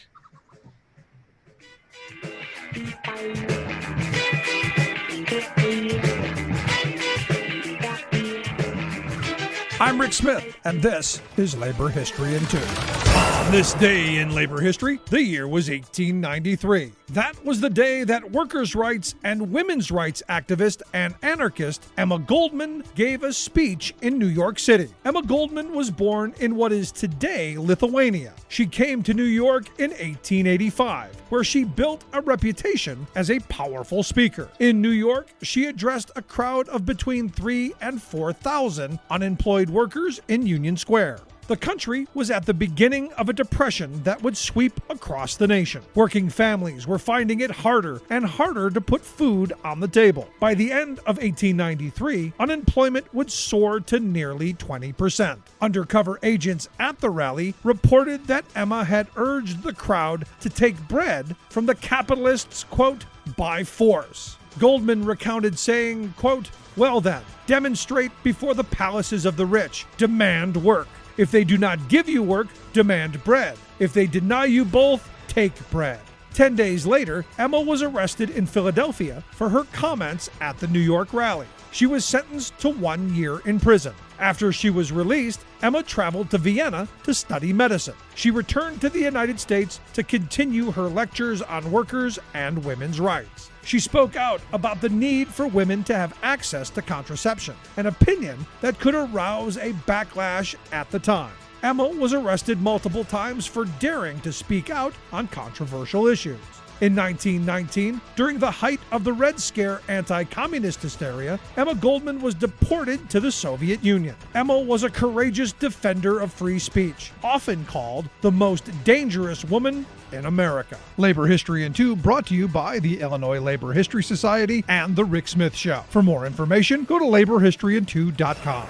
I'm Rick Smith, and this is Labor History in 2. On this day in labor history, the year was 1893. That was the day that workers' rights and women's rights activist and anarchist Emma Goldman gave a speech in New York City. Emma Goldman was born in what is today Lithuania. She came to New York in 1885, where she built a reputation as a powerful speaker. In New York, she addressed a crowd of between 3,000 and 4,000 unemployed workers in Union Square. The country was at the beginning of a depression that would sweep across the nation. Working families were finding it harder and harder to put food on the table. By the end of 1893, unemployment would soar to nearly 20%. Undercover agents at the rally reported that Emma had urged the crowd to take bread from the capitalists, quote, by force. Goldman recounted saying, quote, well then, demonstrate before the palaces of the rich, demand work. If they do not give you work, demand bread. If they deny you both, take bread. 10 days later, Emma was arrested in Philadelphia for her comments at the New York rally. She was sentenced to 1 year in prison. After she was released, Emma traveled to Vienna to study medicine. She returned to the United States to continue her lectures on workers' and women's rights. She spoke out about the need for women to have access to contraception, an opinion that could arouse a backlash at the time. Emma was arrested multiple times for daring to speak out on controversial issues. In 1919, during the height of the Red Scare anti-communist hysteria, Emma Goldman was deported to the Soviet Union. Emma was a courageous defender of free speech, often called the most dangerous woman in America. Labor History in 2 brought to you by the Illinois Labor History Society and The Rick Smith Show. For more information, go to laborhistoryin2.com.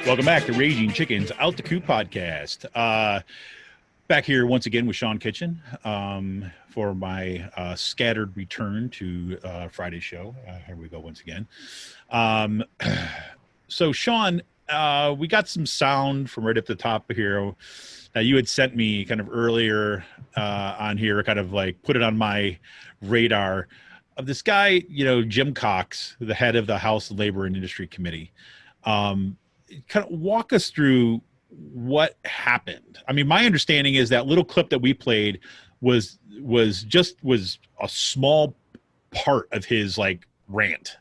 Welcome back to Raging Chicken's Out the Coop podcast. Back here once again with Sean Kitchen for my scattered return to Friday's show. Here we go once again. So Sean, we got some sound from right at the top here that you had sent me kind of earlier on here, kind of like put it on my radar of this guy, Jim Cox, the head of the House Labor and Industry Committee. Kind of walk us through what happened. I mean, my understanding is that little clip that we played was a small part of his rant.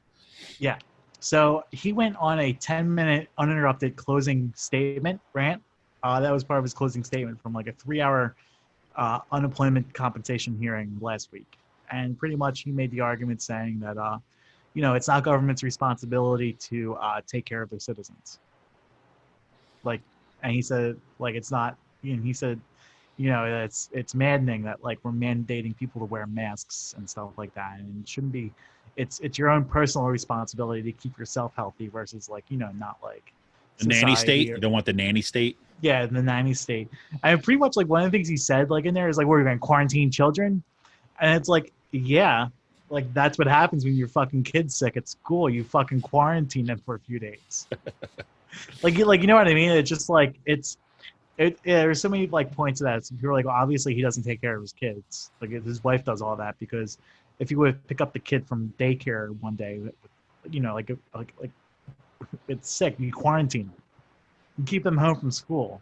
Yeah. So he went on a 10-minute uninterrupted closing statement rant. That was part of his closing statement from like a 3-hour unemployment compensation hearing last week. And pretty much he made the argument saying that, it's not government's responsibility to take care of their citizens. And he said, it's not, he said, it's maddening that we're mandating people to wear masks and stuff like that. And it shouldn't be, it's your own personal responsibility to keep yourself healthy versus not the nanny state. You don't want the nanny state. Yeah. The nanny state. And pretty much one of the things he said in there is we're going to quarantine children. And it's yeah, that's what happens when your fucking kid's sick at school. You fucking quarantine them for a few days. You know what I mean? It's just There's so many like points of that. So you're like, well, obviously he doesn't take care of his kids. Like his wife does all that because if he would pick up the kid from daycare one day, you know, like it's sick, you quarantine them, you keep them home from school.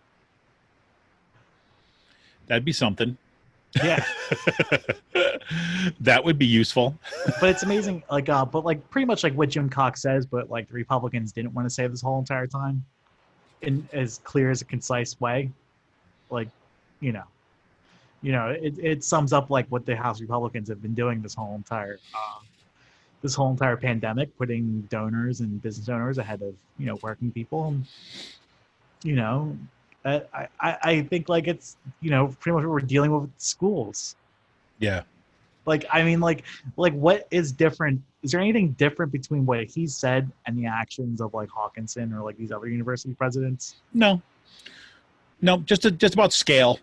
That'd be something. Yeah. That would be useful. But it's amazing, like, but like pretty much like what Jim Cox says, but like the Republicans didn't want to say this whole entire time, in as clear as a concise way. Like, you know, it sums up like what the House Republicans have been doing this whole entire pandemic, putting donors and business owners ahead of working people. And, I think like it's pretty much what we're dealing with schools. Yeah. Like, I mean, like what is different? Is there anything different between what he said and the actions of like Hawkinson or like these other university presidents? No, just about scale.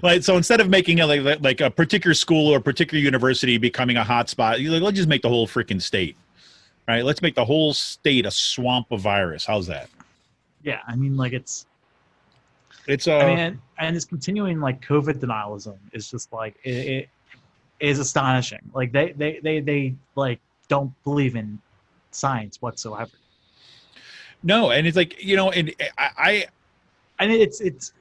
Like, so instead of making like a particular school or a particular university becoming a hotspot, like, let's just make the whole freaking state. Right? Let's make the whole state a swamp of virus. How's that? Yeah, I mean, like it's I mean, and this continuing like COVID denialism is just like it is astonishing. Like they like don't believe in science whatsoever. No, and it's like and it's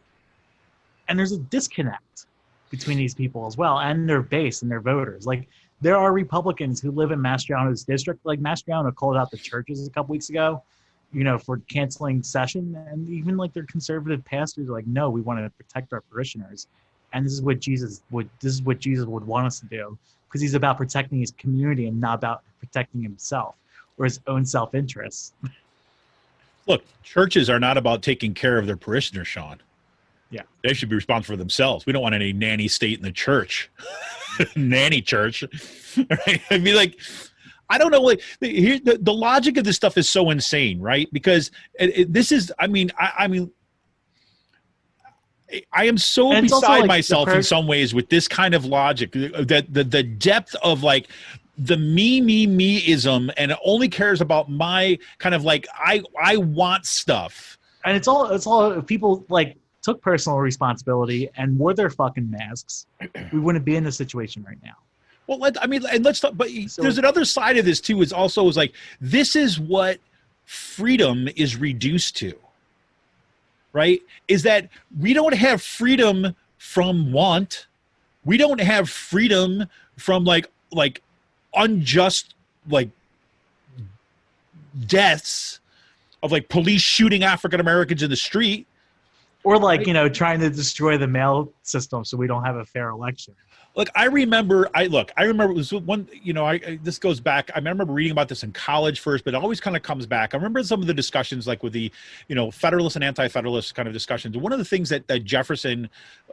and there's a disconnect between these people as well and their base and their voters. Like there are Republicans who live in Mastriano's district. Like Mastriano called out the churches a couple weeks ago, for canceling session, and even like their conservative pastors are like, no, we want to protect our parishioners, and this is what Jesus would want us to do, because he's about protecting his community and not about protecting himself or his own self-interest. Look, churches are not about taking care of their parishioners, Sean. Yeah, they should be responsible for themselves. We don't want any nanny state in the church. Nanny church. Right? I mean, like, I don't know. Like, the logic of this stuff is so insane, right? Because this is, I am so beside myself in some ways with this kind of logic. That the depth of like the me-ism, and it only cares about my kind of like I want stuff. And it's all people like took personal responsibility and wore their fucking masks, we wouldn't be in this situation right now. Well, let's talk. But there's another side of this too. Is like this is what freedom is reduced to, right? Is that we don't have freedom from want, we don't have freedom from like unjust like deaths of like police shooting African Americans in the street, or like trying to destroy the mail system so we don't have a fair election. Look, I remember it was one, this goes back. I remember reading about this in college first, but it always kind of comes back. I remember some of the discussions like with the, Federalist and anti-Federalist kind of discussions. One of the things that Jefferson,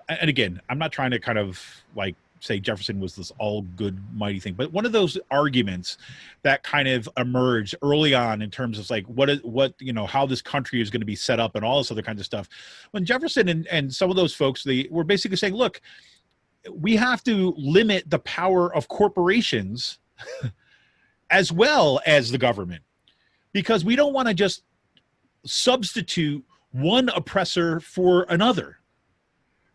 and again, I'm not trying to kind of like say Jefferson was this all good, mighty thing, but one of those arguments that kind of emerged early on in terms of like how this country is going to be set up and all this other kinds of stuff. When Jefferson and some of those folks, they were basically saying, look, we have to limit the power of corporations as well as the government, because we don't want to just substitute one oppressor for another,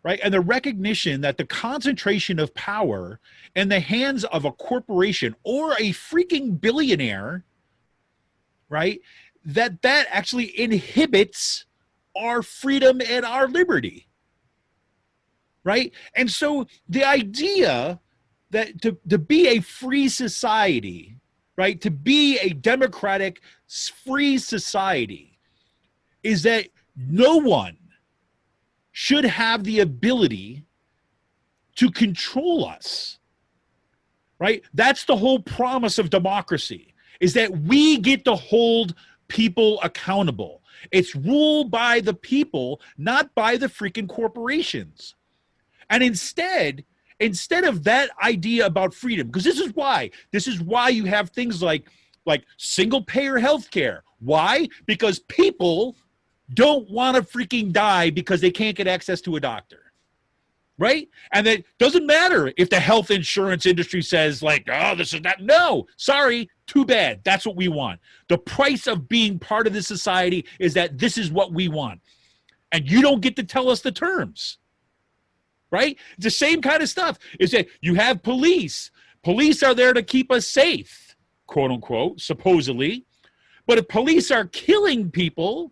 right? And the recognition that the concentration of power in the hands of a corporation or a freaking billionaire, right, that actually inhibits our freedom and our liberty. Right. And so the idea that to be a free society, right, to be a democratic, free society, is that no one should have the ability to control us. Right. That's the whole promise of democracy, is that we get to hold people accountable. It's ruled by the people, not by the freaking corporations. And instead of that idea about freedom, because this is why you have things like single payer healthcare. Why? Because people don't want to freaking die because they can't get access to a doctor. Right? And it doesn't matter if the health insurance industry says like, oh, this is not. No, sorry, too bad. That's what we want. The price of being part of this society is that this is what we want. and you don't get to tell us the terms, right? It's the same kind of stuff. Is that you have police. Police are there to keep us safe, quote unquote, supposedly. But if police are killing people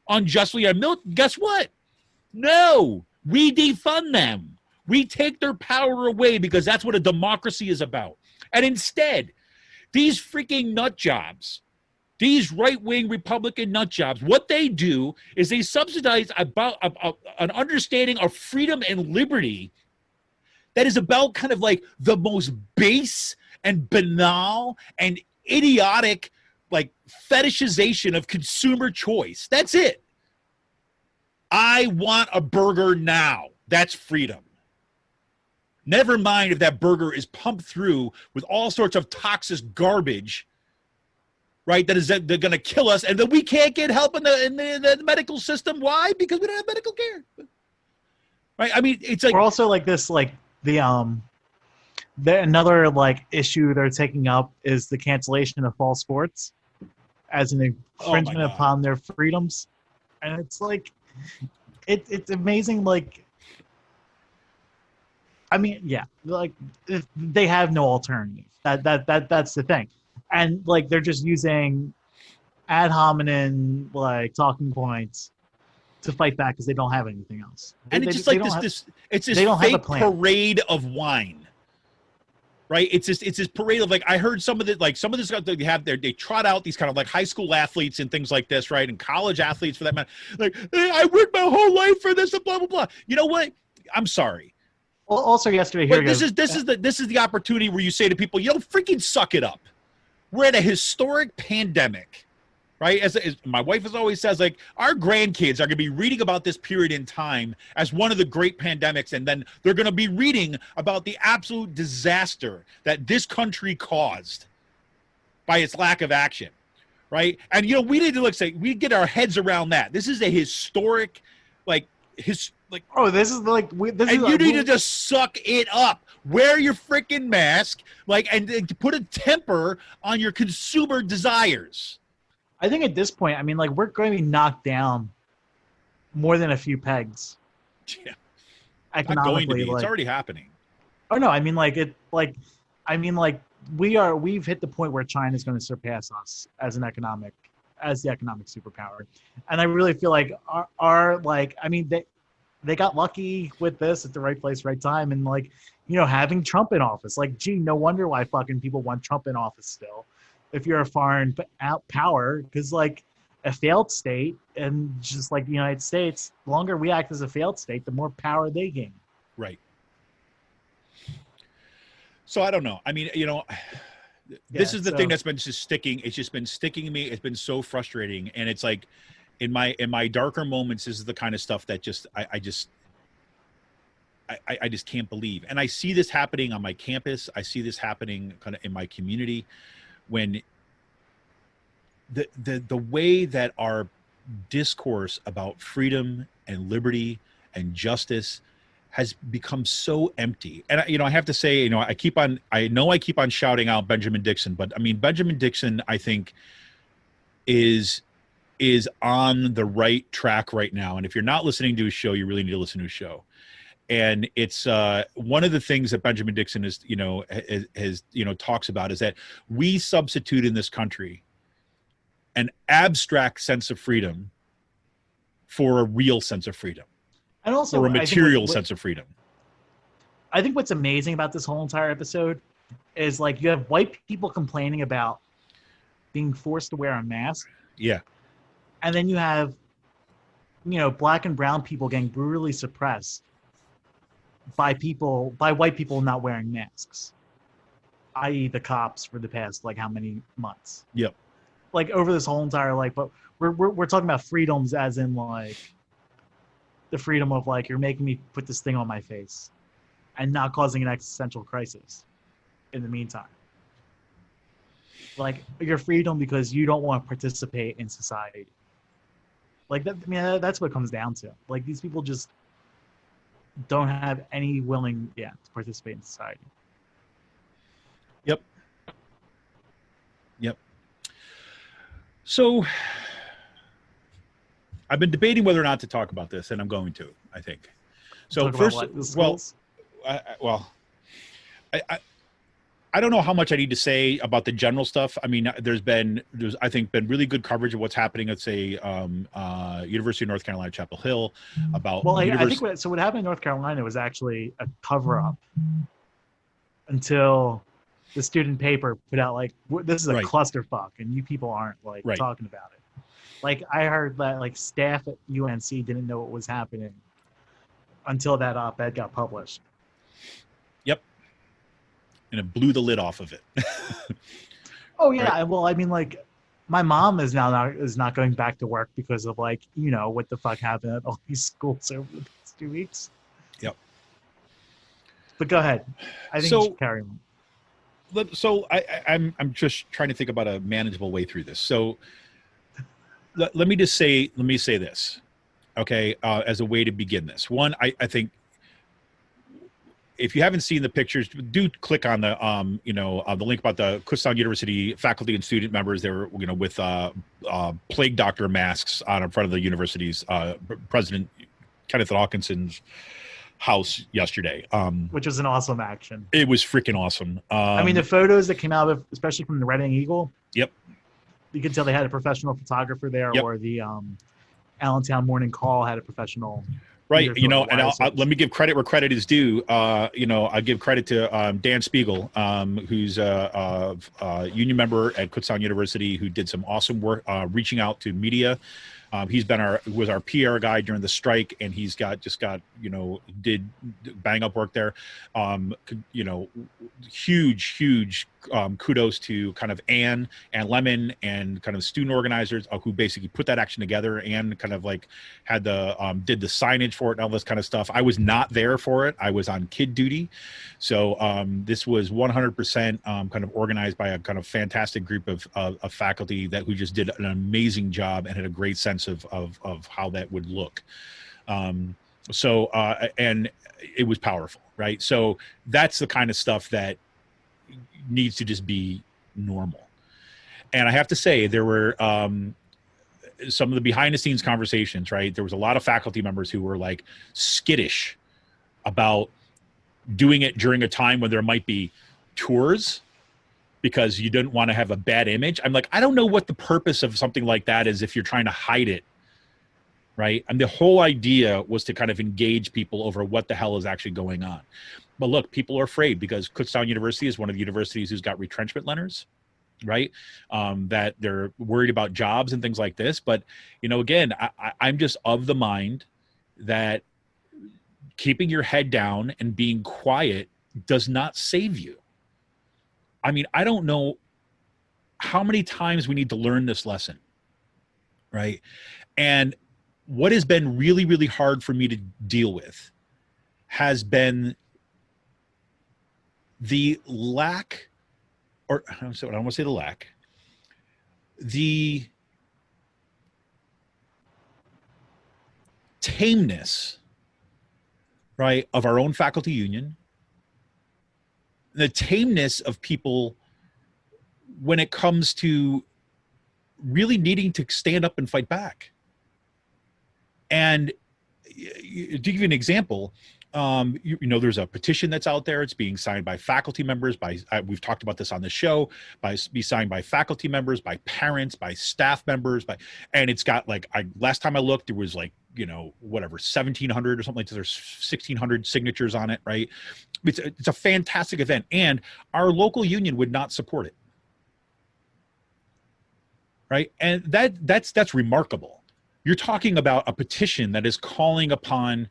unjustly, guess what? No, we defund them. We take their power away because that's what a democracy is about. And instead, these freaking nut jobs, these right-wing Republican nut jobs, what they do is they subsidize about an understanding of freedom and liberty that is about kind of like the most base and banal and idiotic like fetishization of consumer choice. That's it. I want a burger now. That's freedom. Never mind if that burger is pumped through with all sorts of toxic garbage, right? They're going to kill us, and then we can't get help in the medical system. Why? Because we don't have medical care, right? I mean, it's like we're also like this, like another like issue they're taking up is the cancellation of fall sports as an infringement upon their freedoms, and it's like it's amazing, like. I mean, yeah, like they have no alternative. That's the thing, and like they're just using ad hominem like talking points to fight back because they don't have anything else. And it's just like this fake parade of wine, right? It's this parade of like I heard some of this stuff they have there. They trot out these kind of like high school athletes and things like this, right? And college athletes for that matter. Like hey, I worked my whole life for this and blah blah blah. You know what? I'm sorry. Well, also yesterday, but this is the opportunity where you say to people, freaking suck it up. We're at a historic pandemic, right? As my wife always says, like our grandkids are going to be reading about this period in time as one of the great pandemics, and then they're going to be reading about the absolute disaster that this country caused by its lack of action, right? And we need to we get our heads around that. This is a historic, this is like you need to just suck it up. Wear your freaking mask, and put a temper on your consumer desires. I think at this point, I mean, like we're going to be knocked down more than a few pegs. Yeah, economically, not going to be. It's already happening. Oh no, I mean, we've hit the point where China is going to surpass us as the economic superpower, and I really feel like they got lucky with this at the right place, right time, and having Trump in office. Like, gee, no wonder why fucking people want Trump in office still. If you're a foreign power, because like a failed state, and just like the United States, the longer we act as a failed state, the more power they gain. Right. So I don't know. I mean, this is the thing that's been just sticking. It's just been sticking to me. It's been so frustrating, and it's like. In my darker moments, this is the kind of stuff that I just can't believe. And I see this happening on my campus. I see this happening kind of in my community when the way that our discourse about freedom and liberty and justice has become so empty. And I have to say, I keep on shouting out Benjamin Dixon, but I mean, Benjamin Dixon, I think is on the right track right now. And if you're not listening to his show, you really need to listen to his show. And it's one of the things that Benjamin Dixon is, talks about is that we substitute in this country an abstract sense of freedom for a real sense of freedom, and also or a material sense of freedom. I think what's amazing about this whole entire episode is like you have white people complaining about being forced to wear a mask. Yeah. And then you have, black and brown people getting brutally suppressed by white people not wearing masks, i.e. the cops for the past, how many months. Yep. Over this whole entire, but we're talking about freedoms as in, the freedom of, you're making me put this thing on my face and not causing an existential crisis in the meantime. Your freedom because you don't want to participate in society. That's what it comes down to. These people just don't have any willing, to participate in society. Yep. So I've been debating whether or not to talk about this, and I'm going to. I think. So Talk first, about what, the well, schools? I don't know how much I need to say about the general stuff. I mean, there's I think been really good coverage of what's happening at say University of North Carolina Chapel Hill about Well, I think what happened in North Carolina was actually a cover-up until the student paper put out like this is a Right. clusterfuck, and you people aren't like Right. talking about it. Like I heard that like staff at UNC didn't know what was happening until that op-ed got published. Yep. And it blew the lid off of it. Oh yeah, Right. well I mean like my mom is not going back to work because of like what the fuck happened at all these schools over the past 2 weeks. Yep. But go ahead. I think you should carry on. So I'm just trying to think about a manageable way through this. So let me say this, okay, as a way to begin this. One, I think if you haven't seen the pictures, do click on the the link about the Kutztown University faculty and student members. They were with plague doctor masks on in front of the university's President Kenneth Hawkinson's house yesterday. Which was an awesome action. It was freaking awesome. I mean, the photos that came out of, especially from the Reading Eagle. Yep. You could tell they had a professional photographer there, Yep. or the Allentown Morning Call had a professional. Right, leader for and Wildfires. let me give credit where credit is due. I give credit to Dan Spiegel, who's a union member at Kutztown University, who did some awesome work reaching out to media. He's been was our PR guy during the strike, and he's did bang up work there. Huge kudos to kind of Ann and Lemon and kind of student organizers who basically put that action together and kind of like had did the signage for it and all this kind of stuff. I was not there for it. I was on kid duty. So this was 100% kind of organized by a kind of fantastic group of faculty who just did an amazing job and had a great sense of how that would look. And it was powerful, right? So that's the kind of stuff that needs to just be normal. And I have to say, there were some of the behind the scenes conversations, right? There was a lot of faculty members who were like skittish about doing it during a time when there might be tours because you didn't want to have a bad image. I'm like, I don't know what the purpose of something like that is if you're trying to hide it, right? And the whole idea was to kind of engage people over what the hell is actually going on. But look, people are afraid because Kutztown University is one of the universities who's got retrenchment letters, right? That they're worried about jobs and things like this. But, again, I'm just of the mind that keeping your head down and being quiet does not save you. I mean, I don't know how many times we need to learn this lesson, right? And what has been really, really hard for me to deal with has been the lack, or I don't want to say the lack, the tameness, right, of our own faculty union, the tameness of people when it comes to really needing to stand up and fight back. And to give you an example, there's a petition that's out there. It's being signed by faculty members, we've talked about this on the show, be signed by faculty members, by parents, by staff members, and it's got last time I looked, there was 1,700 or something like that. There's 1,600 signatures on it, right? It's a fantastic event, and our local union would not support it, right? And that's remarkable. You're talking about a petition that is calling upon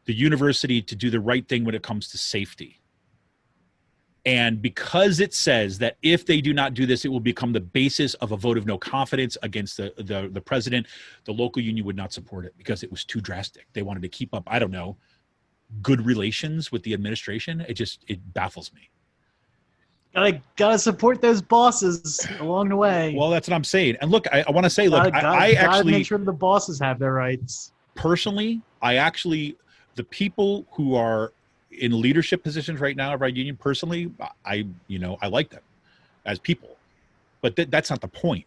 the university to do the right thing when it comes to safety. And because it says that if they do not do this, it will become the basis of a vote of no confidence against the president, the local union would not support it because it was too drastic. They wanted to keep up, I don't know, good relations with the administration. It baffles me. Gotta support those bosses along the way. Well, that's what I'm saying. And look, I want to say, look, I gotta actually make sure the bosses have their rights. Personally, the people who are in leadership positions right now of our union, personally, I like them as people, but that's not the point,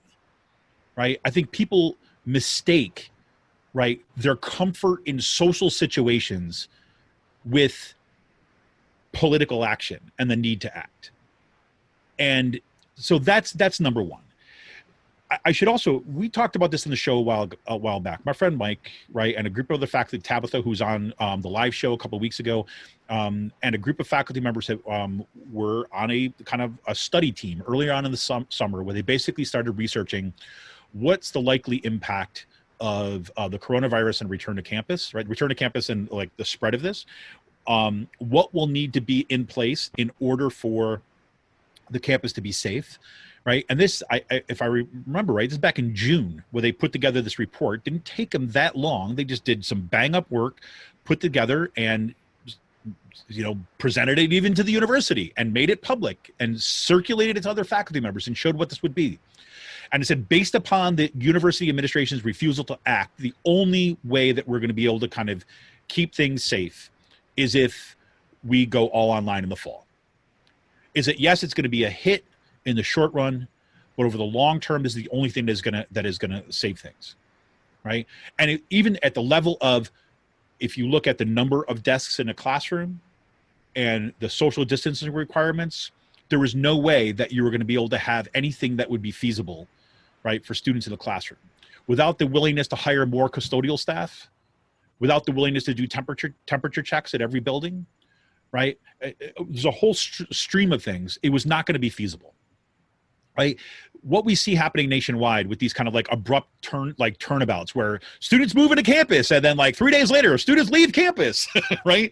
right? I think people mistake right, their comfort in social situations with political action and the need to act. And so that's number one. I should also, we talked about this in the show a while back. My friend Mike, right, and a group of other faculty, Tabitha, who's on the live show a couple of weeks ago, and a group of faculty members that were on a kind of a study team earlier on in the summer, where they basically started researching what's the likely impact of the coronavirus and return to campus, right? Return to campus and like the spread of this. What will need to be in place in order for the campus to be safe, right? And this, if I remember right, this is back in June where they put together this report. Didn't take them that long. They just did some bang up work, put together, and presented it even to the university and made it public and circulated it to other faculty members and showed what this would be. And it said, based upon the university administration's refusal to act, the only way that we're going to be able to kind of keep things safe is if we go all online in the fall. Is that, yes, it's going to be a hit in the short run, but over the long term, this is the only thing that is going to save things, right? And even at the level of, if you look at the number of desks in a classroom and the social distancing requirements, there was no way that you were going to be able to have anything that would be feasible, right, for students in the classroom, without the willingness to hire more custodial staff, without the willingness to do temperature checks at every building, right? There's a whole stream of things. It was not going to be feasible, right? What we see happening nationwide with these kind of like abrupt turnabouts where students move into campus and then like 3 days later, students leave campus, right?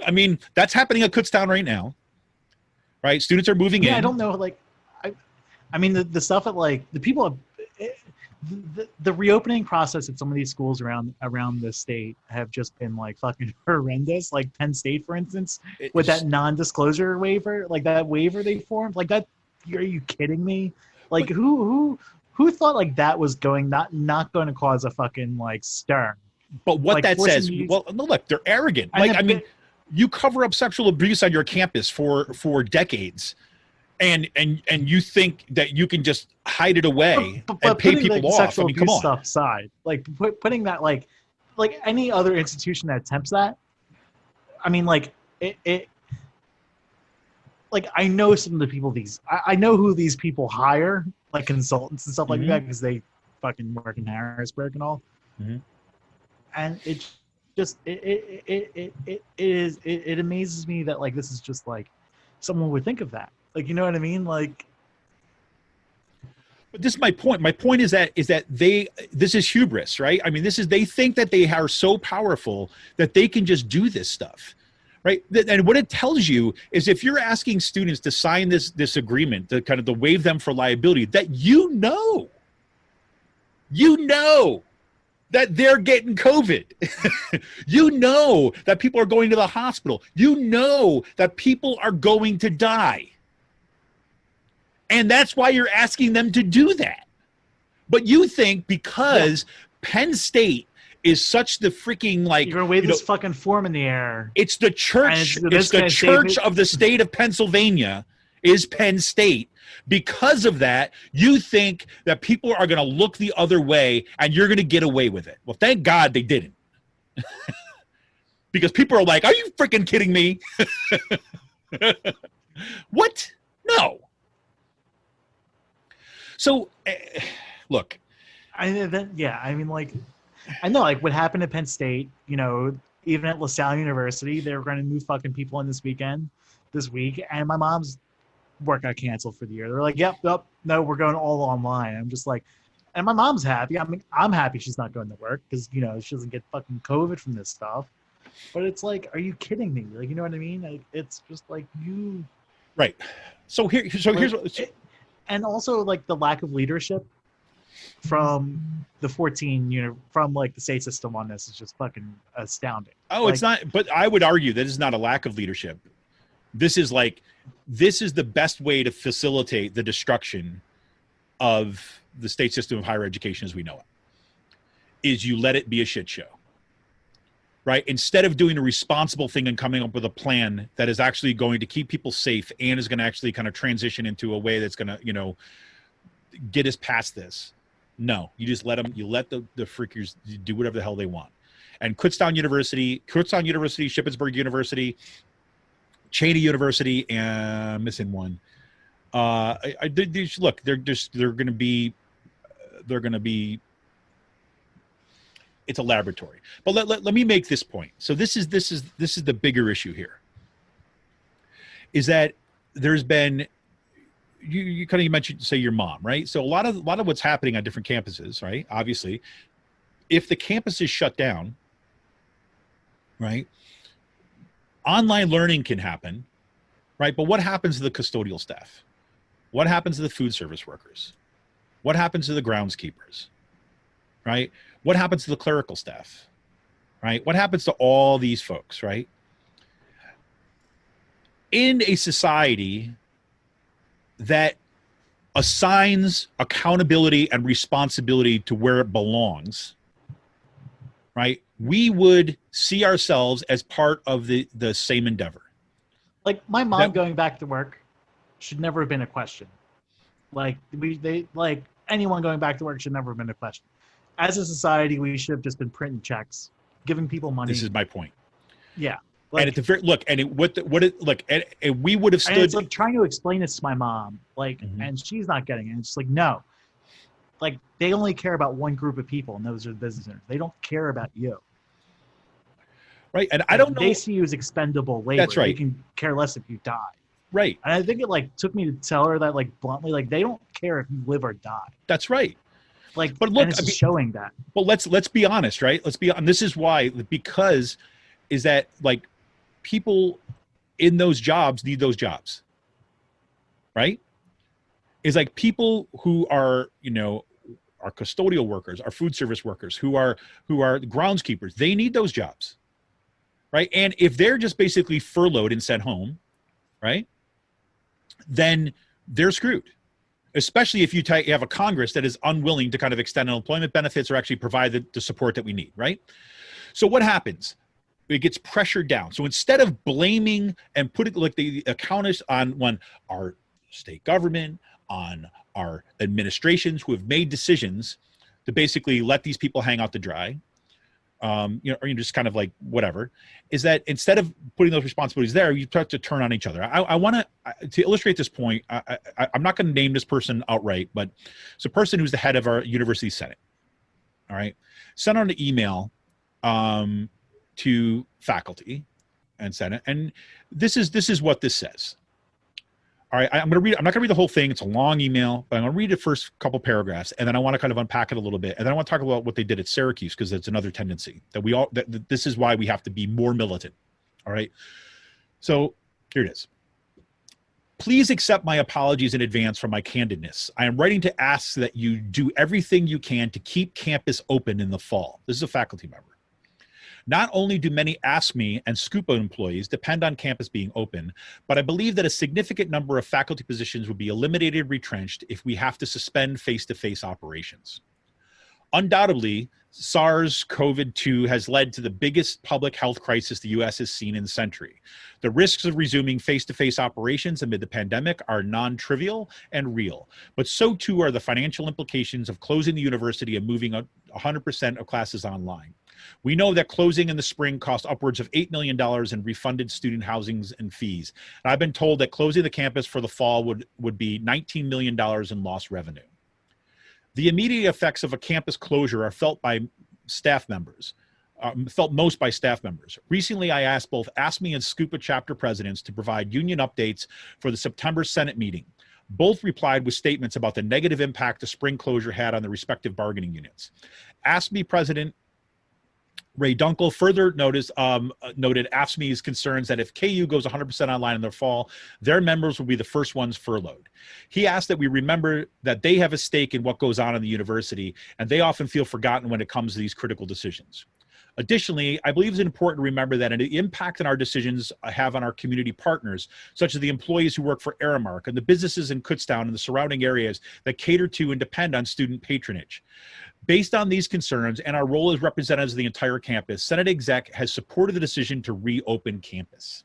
I mean, that's happening at Kutztown right now, right? Students are moving in. I don't know. Like, I mean, the stuff at like the people, the reopening process at some of these schools around the state have just been like fucking horrendous. Like Penn State, for instance, with that non-disclosure waiver, like that waiver they formed, like that. Are you kidding me? Like who thought like that was not going to cause a fucking like stir? But what like, that says, well, no, look, they're arrogant. Like, I mean, you cover up sexual abuse on your campus for decades, and you think that you can just hide it away and pay people off. Sexual I mean, come abuse on. Stuff aside, like putting that like any other institution that attempts that. I mean, like it like I know some of the people I know who these people hire, like consultants and stuff like that, because they fucking work in Harrisburg and all. Mm-hmm. And it just it amazes me that like this is just like someone would think of that. Like, you know what I mean? Like, but this is my point. My point is that this is hubris, right? I mean, they think that they are so powerful that they can just do this stuff. Right. And what it tells you is if you're asking students to sign this agreement, to kind of to waive them for liability, that you know that they're getting COVID. You know that people are going to the hospital. You know that people are going to die. And that's why you're asking them to do that. But you think because Penn State is such the freaking like you're gonna wave this fucking form in the air. It's the church. It's the church of the state of Pennsylvania is Penn State. Because of that, you think that people are going to look the other way and you're going to get away with it. Well, thank God they didn't. Because people are like, "Are you freaking kidding me?" What? No. So, look. I mean, like. I know, like, what happened at Penn State, you know, even at LaSalle University, they were going to move fucking people in this week, and my mom's work got canceled for the year. They're like, yep, no, we're going all online. I'm just like, and my mom's happy. I mean, I'm happy she's not going to work because, you know, she doesn't get fucking COVID from this stuff. But it's like, are you kidding me? Like, you know what I mean? Like, it's just like you. Right. So here's what. And also, like, the lack of leadership from the 14 from like the state system on this is just fucking astounding. Oh, like, it's not, but I would argue that is not a lack of leadership. This is the best way to facilitate the destruction of the state system of higher education as we know it, is you let it be a shit show, right? Instead of doing a responsible thing and coming up with a plan that is actually going to keep people safe and is going to actually kind of transition into a way that's going to, you know, get us past this. No, you just let them. You let the freakers do whatever the hell they want. And Kutztown University, Shippensburg University, Cheney University, and I'm missing one. Look, they're going to be. It's a laboratory. But let me make this point. So this is the bigger issue here. Is that there's been you kind of mentioned, say, your mom, right? So a lot of what's happening on different campuses, right? Obviously, if the campus is shut down, right, online learning can happen, right? But what happens to the custodial staff? What happens to the food service workers? What happens to the groundskeepers, right? What happens to the clerical staff, right? What happens to all these folks, right? In a society that assigns accountability and responsibility to where it belongs, right? We would see ourselves as part of the same endeavor. Like my mom going back to work should never have been a question. Like anyone going back to work should never have been a question. As a society, we should have just been printing checks, giving people money. This is my point. Yeah. Like, and at the very and we would have stood. And it's like trying to explain this to my mom, like, and she's not getting it. It's just like, no, like they only care about one group of people, and those are the business owners. They don't care about you. Right, and I don't know. They see you as expendable labor. That's right. They can care less if you die. Right. And I think it like took me to tell her that like bluntly, like they don't care if you live or die. That's right. Like, but look, it's showing that. Well, let's be honest, right? Let's be honest. This is why, because is that like people in those jobs need those jobs, right? Is like people who are, our custodial workers, our food service workers, who are groundskeepers, they need those jobs, right? And if they're just basically furloughed and sent home, right, then they're screwed. Especially if you have a Congress that is unwilling to kind of extend unemployment benefits or actually provide the support that we need, right? So what happens? It gets pressured down. So instead of blaming and putting like the accountants on our state government, on our administrations who have made decisions to basically let these people hang out to dry, or just kind of like whatever, is that instead of putting those responsibilities there, you start to turn on each other. I want to illustrate this point. I'm not going to name this person outright, but it's a person who's the head of our university senate. All right, sent out an email to faculty and senate, and this is what this says. All right, I'm not going to read the whole thing. It's a long email, but I'm going to read the first couple paragraphs, and then I want to kind of unpack it a little bit, and then I want to talk about what they did at Syracuse, because it's another tendency that this is why we have to be more militant. All right, so here it is. Please accept my apologies in advance for my candidness. I am writing to ask that you do everything you can to keep campus open in the fall. This is a faculty member. Not only do many ASME and SCUPA employees depend on campus being open, but I believe that a significant number of faculty positions would be eliminated, retrenched if we have to suspend face-to-face operations. Undoubtedly, SARS-CoV-2 has led to the biggest public health crisis the U.S. has seen in a century. The risks of resuming face-to-face operations amid the pandemic are non-trivial and real, but so too are the financial implications of closing the university and moving 100% of classes online. We know that closing in the spring cost upwards of $8 million in refunded student housings and fees. And I've been told that closing the campus for the fall would be $19 million in lost revenue. The immediate effects of a campus closure are felt by staff members, felt most by staff members. Recently, I asked both ASME and SCUPA chapter presidents to provide union updates for the September Senate meeting. Both replied with statements about the negative impact the spring closure had on the respective bargaining units. ASME President Ray Dunkel further noted AFSCME's concerns that if KU goes 100% online in the fall, their members will be the first ones furloughed. He asked that we remember that they have a stake in what goes on in the university, and they often feel forgotten when it comes to these critical decisions. Additionally, I believe it's important to remember that an impact on our decisions have on our community partners, such as the employees who work for Aramark and the businesses in Kutztown and the surrounding areas that cater to and depend on student patronage. Based on these concerns and our role as representatives of the entire campus, Senate Exec has supported the decision to reopen campus.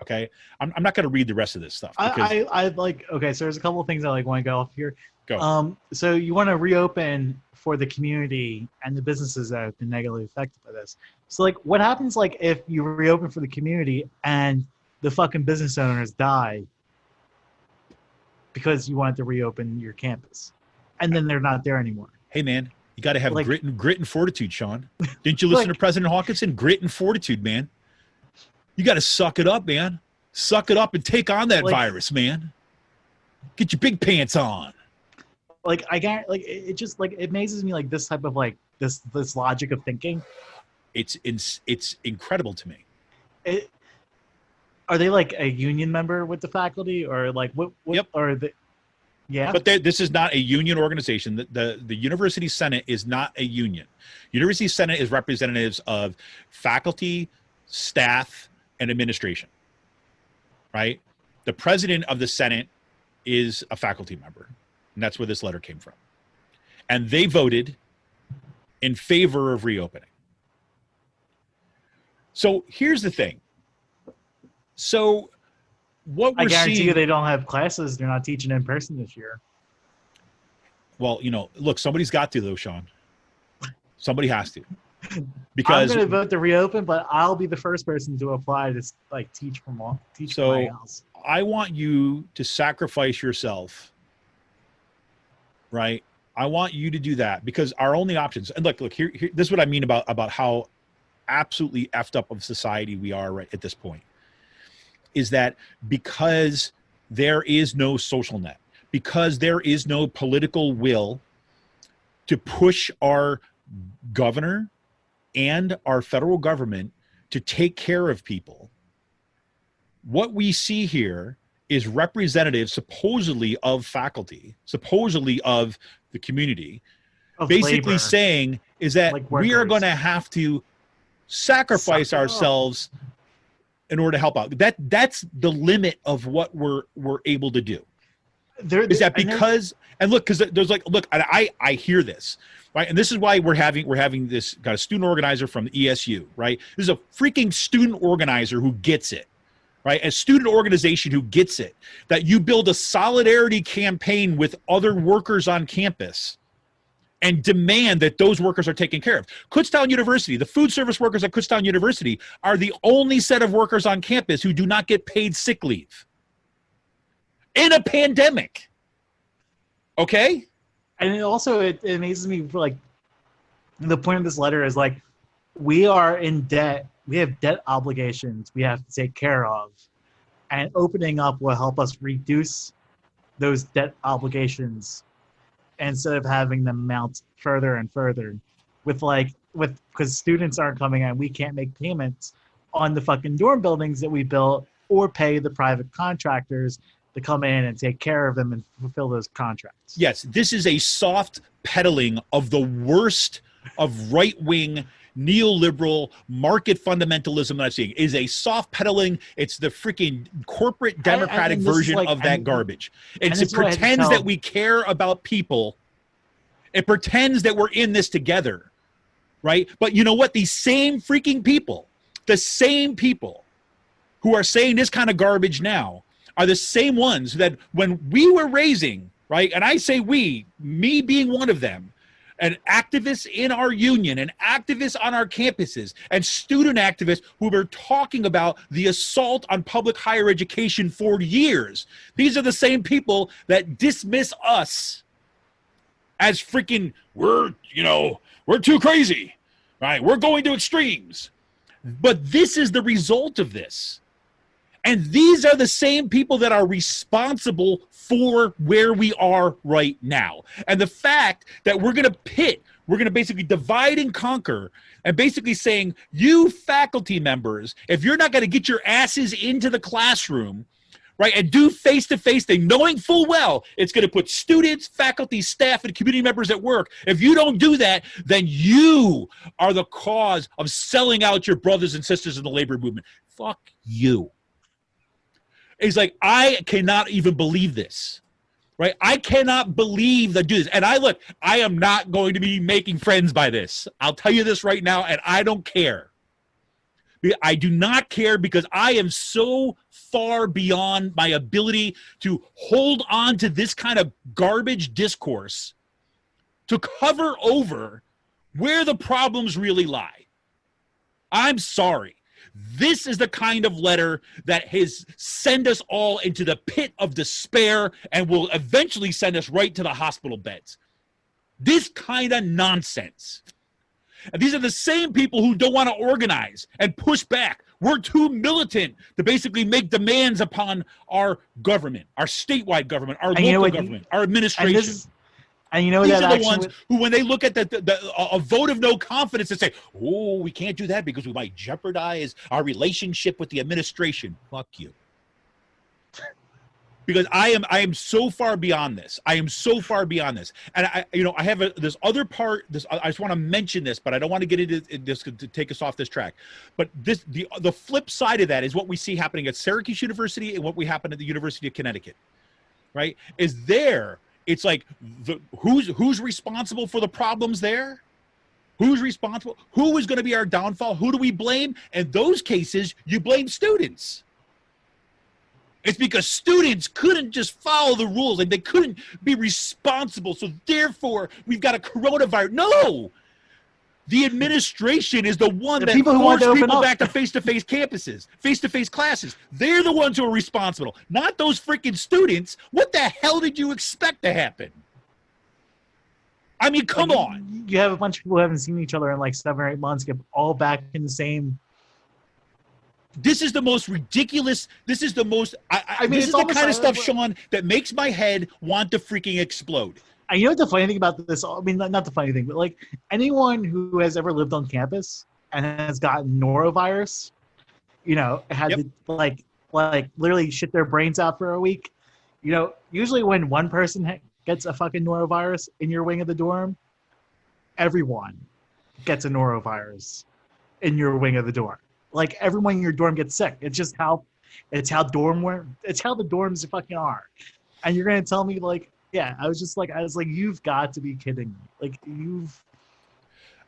Okay, I'm not going to read the rest of this stuff. Because I like, okay, so there's a couple of things I like want to go off here. Go. So you want to reopen for the community and the businesses that have been negatively affected by this. So like, what happens like if you reopen for the community and the fucking business owners die because you wanted to reopen your campus, and then they're not there anymore? Hey man, you got to have Like- grit and fortitude, Sean. Didn't you listen Like- to President Hawkinson? Grit and fortitude, man. You got to suck it up, man. Suck it up and take on that Like- virus, man. Get your big pants on. Like I can't, like it just like it amazes me, like this type of like this logic of thinking. It's incredible to me. Are they like a union member with the faculty, or like what Yep. Or the yeah? But this is not a union organization. The University Senate is not a union. University Senate is representatives of faculty, staff, and administration, right? The president of the Senate is a faculty member, and that's where this letter came from. And they voted in favor of reopening. So here's the thing. So what I we're guarantee seeing, you they don't have classes. They're not teaching in person this year. well, look, somebody's got to though, Sean. Somebody has to. I'm Because going to vote to reopen, but I'll be the first person to apply to like teach from my house. I want you to sacrifice yourself, right? I want you to do that because our only options, and look, here this is what I mean about how absolutely effed up of society we are right at this point, is that because there is no social net, because there is no political will to push our governor and our federal government to take care of people, what we see here is representatives supposedly of faculty, supposedly of the community, Of basically labor. saying is that Like we are workers. going to have to sacrifice Suck it up. ourselves in order to help out. That's the limit of what we're able to do. Is that because, and look, because there's like, look, I hear this, right? And this is why we're having this got a student organizer from the ESU, right? This is a freaking student organizer who gets it, right? A student organization who gets it, that you build a solidarity campaign with other workers on campus and demand that those workers are taken care of. Kutztown University, the food service workers at Kutztown University are the only set of workers on campus who do not get paid sick leave in a pandemic. Okay? And it amazes me for like the point of this letter is like we are in debt. We have debt obligations we have to take care of, and opening up will help us reduce those debt obligations instead of having them mount further and further. Because students aren't coming in, we can't make payments on the fucking dorm buildings that we built or pay the private contractors to come in and take care of them and fulfill those contracts. Yes, this is a soft peddling of the worst of right-wing neoliberal market fundamentalism that I've seen. It is a soft peddling. It's the freaking corporate democratic and this is version like- of that and- garbage. and It this is what I had to pretends tell- that we care about people. It pretends that we're in this together, right? But you know what? These same freaking people, the same people who are saying this kind of garbage now are the same ones that when we were raising, right? And I say we, me being one of them, and activists in our union and activists on our campuses and student activists who were talking about the assault on public higher education for years. These are the same people that dismiss us as freaking, we're too crazy, right? We're going to extremes. But this is the result of this. And these are the same people that are responsible for where we are right now. And the fact that we're going to basically divide and conquer and basically saying, you faculty members, if you're not going to get your asses into the classroom, right, and do face-to-face thing, knowing full well it's going to put students, faculty, staff, and community members at work. If you don't do that, then you are the cause of selling out your brothers and sisters in the labor movement. Fuck you. He's like, I cannot even believe this, right? I cannot believe that do this. And I am not going to be making friends by this. I'll tell you this right now, and I don't care. I do not care because I am so far beyond my ability to hold on to this kind of garbage discourse to cover over where the problems really lie. I'm sorry. This is the kind of letter that has sent us all into the pit of despair and will eventually send us right to the hospital beds. This kind of nonsense. And these are the same people who don't want to organize and push back. We're too militant to basically make demands upon our government, our statewide government, our local government, our administration. And you know these that are the ones who, when they look at a vote of no confidence, they say, "Oh, we can't do that because we might jeopardize our relationship with the administration." Fuck you. Because I am so far beyond this. I am so far beyond this. And I have this other part. I just want to mention this, but I don't want to get into this to take us off this track. But the flip side of that is what we see happening at Syracuse University and what we happen at the University of Connecticut, right? It's like who's responsible for the problems there? Who's responsible? Who is going to be our downfall? Who do we blame? In those cases, you blame students. It's because students couldn't just follow the rules and they couldn't be responsible. So therefore, we've got a coronavirus. No, the administration is the one that forced people back to face-to-face campuses, face-to-face classes. They're the ones who are responsible, not those freaking students. What the hell did you expect to happen? I mean, come on. You have a bunch of people who haven't seen each other in like 7 or 8 months get all back in the same. This is the most ridiculous. This is the most. This is the kind of stuff, Sean, that makes my head want to freaking explode. You know what the funny thing about this? I mean, not the funny thing, but like anyone who has ever lived on campus and has gotten norovirus, had to like literally shit their brains out for a week. Usually when one person gets a fucking norovirus in your wing of the dorm, everyone gets a norovirus in your wing of the dorm. Like everyone in your dorm gets sick. It's just how the dorms fucking are. And you're gonna tell me like, yeah, I was like, you've got to be kidding me. Like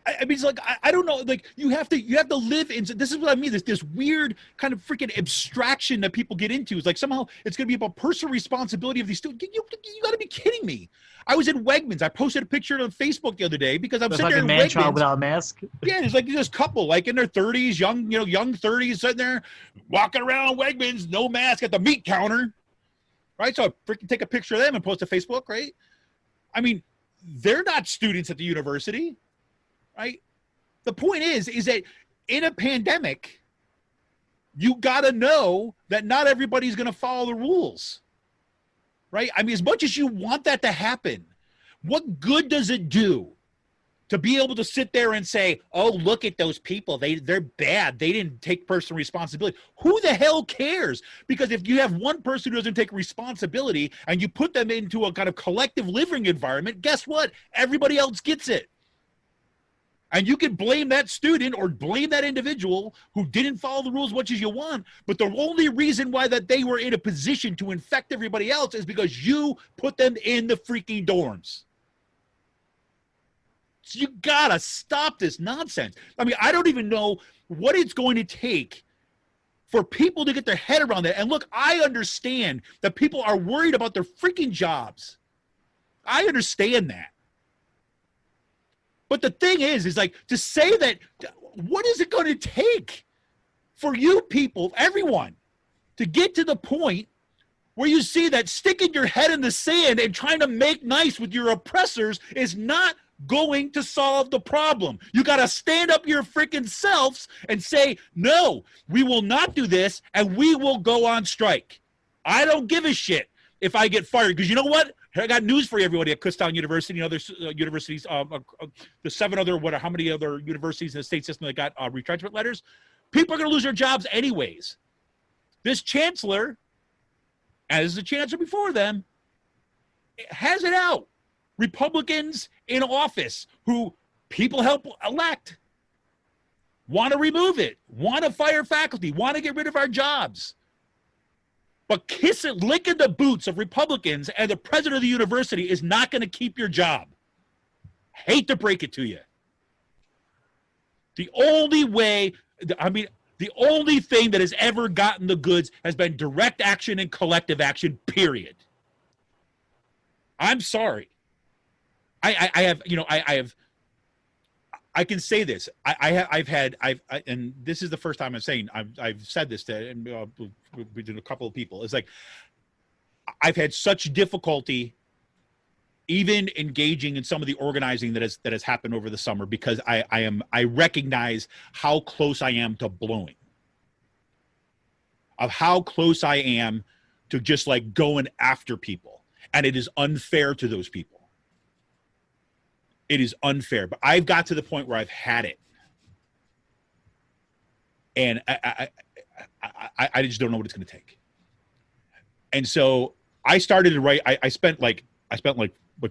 I mean, it's like I don't know. Like you have to live in. This is what I mean. This weird kind of freaking abstraction that people get into. It's like somehow it's going to be about personal responsibility of these students. You got to be kidding me. I was in Wegmans. I posted a picture on Facebook the other day because I'm sitting there in Wegmans. Child without a mask. Yeah, there's like this couple like in their 30s, young 30s, sitting there walking around Wegmans, no mask at the meat counter. Right, so I freaking take a picture of them and post to Facebook. Right, I mean, they're not students at the university. Right. The point is that in a pandemic, you got to know that not everybody's going to follow the rules. Right. I mean, as much as you want that to happen, what good does it do to be able to sit there and say, oh, look at those people. They're bad. They didn't take personal responsibility. Who the hell cares? Because if you have one person who doesn't take responsibility and you put them into a kind of collective living environment, guess what? Everybody else gets it. And you can blame that student or blame that individual who didn't follow the rules as much as you want, but the only reason why that they were in a position to infect everybody else is because you put them in the freaking dorms. So you gotta stop this nonsense. I mean, I don't even know what it's going to take for people to get their head around that. And look, I understand that people are worried about their freaking jobs. I understand that. But the thing is like to say that, what is it going to take for you people, everyone, to get to the point where you see that sticking your head in the sand and trying to make nice with your oppressors is not going to solve the problem? You got to stand up your freaking selves and say, no, we will not do this and we will go on strike. I don't give a shit if I get fired, because you know what? I got news for everybody at Kutztown University and other universities, the 7 other, how many other universities in the state system that got retrenchment letters. People are going to lose their jobs anyways. This chancellor, as the chancellor before them, has it out. Republicans in office who people help elect want to remove it, want to fire faculty, want to get rid of our jobs. But licking the boots of Republicans and the president of the university is not going to keep your job. Hate to break it to you. The only way, I mean, The only thing that has ever gotten the goods has been direct action and collective action, period. I'm sorry. I can say this. And this is the first time I'm saying, I've said this to a couple of people. It's like, I've had such difficulty even engaging in some of the organizing that has happened over the summer, because I recognize how close I am to blowing, of how close I am to just like going after people. And it is unfair to those people. It is unfair, but I've got to the point where I've had it. And I just don't know what it's going to take. And so I started to write, I spent like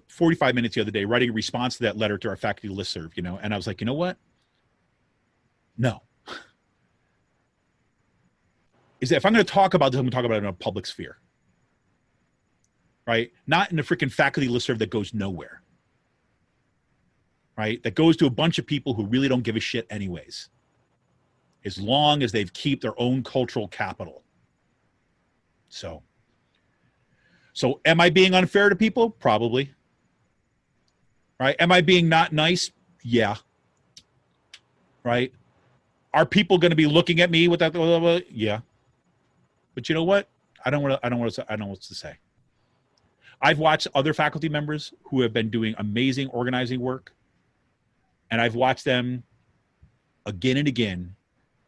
45 minutes the other day writing a response to that letter to our faculty listserv, and I was like, you know what? No. Is that if I'm going to talk about this, I'm going to talk about it in a public sphere, right? Not in the freaking faculty listserv that goes nowhere, right? That goes to a bunch of people who really don't give a shit anyways, as long as they've keep their own cultural capital. So am I being unfair to people? Probably. Right? Am I being not nice? Yeah. Right? Are people going to be looking at me with that? Yeah. But you know what? I don't know what to say. I've watched other faculty members who have been doing amazing organizing work, and I've watched them again and again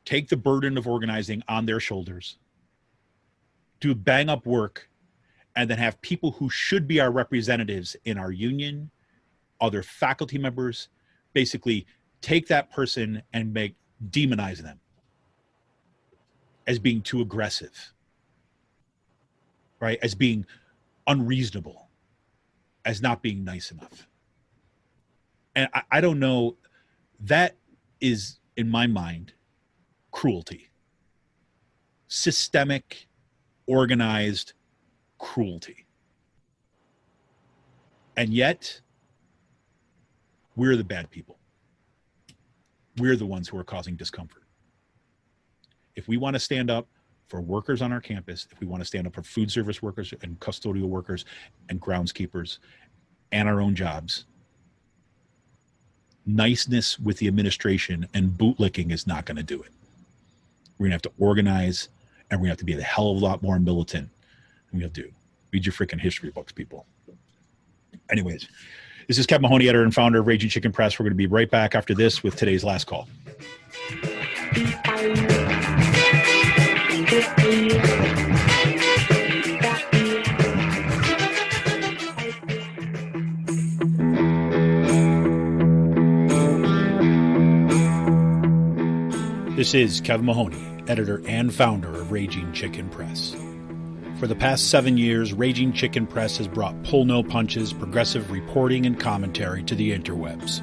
take the burden of organizing on their shoulders, do bang up work, and then have people who should be our representatives in our union, other faculty members, basically take that person and demonize them as being too aggressive, right? As being unreasonable, as not being nice enough. And I don't know, that is, in my mind, cruelty. Systemic, organized cruelty. And yet, we're the bad people. We're the ones who are causing discomfort. If we want to stand up for workers on our campus, if we want to stand up for food service workers and custodial workers and groundskeepers and our own jobs, niceness with the administration and bootlicking is not going to do it. We're going to have to organize, and we're going to have to be a hell of a lot more militant. And we have to read your freaking history books, people. Anyways, this is Kevin Mahoney, editor and founder of Raging Chicken Press. We're going to be right back after this with today's last call. This is Kevin Mahoney, editor and founder of Raging Chicken Press. For the past 7 years, Raging Chicken Press has brought pull-no-punches, progressive reporting and commentary to the interwebs.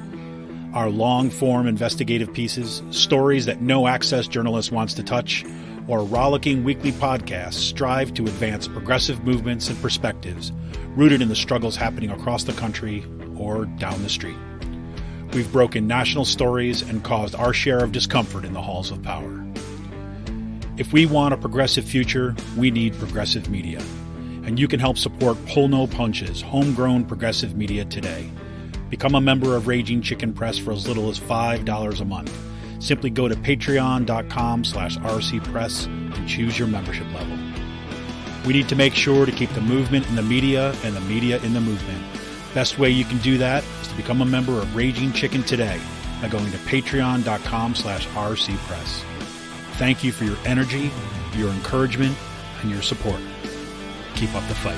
Our long-form investigative pieces, stories that no access journalist wants to touch, or rollicking weekly podcasts strive to advance progressive movements and perspectives rooted in the struggles happening across the country or down the street. We've broken national stories and caused our share of discomfort in the halls of power. If we want a progressive future, we need progressive media. And you can help support Pull No Punches, homegrown progressive media today. Become a member of Raging Chicken Press for as little as $5 a month. Simply go to patreon.com/rcpress and choose your membership level. We need to make sure to keep the movement in the media and the media in the movement. Best way you can do that is to become a member of Raging Chicken today by going to patreon.com/rcpress. Thank you for your energy, your encouragement, and your support. Keep up the fight.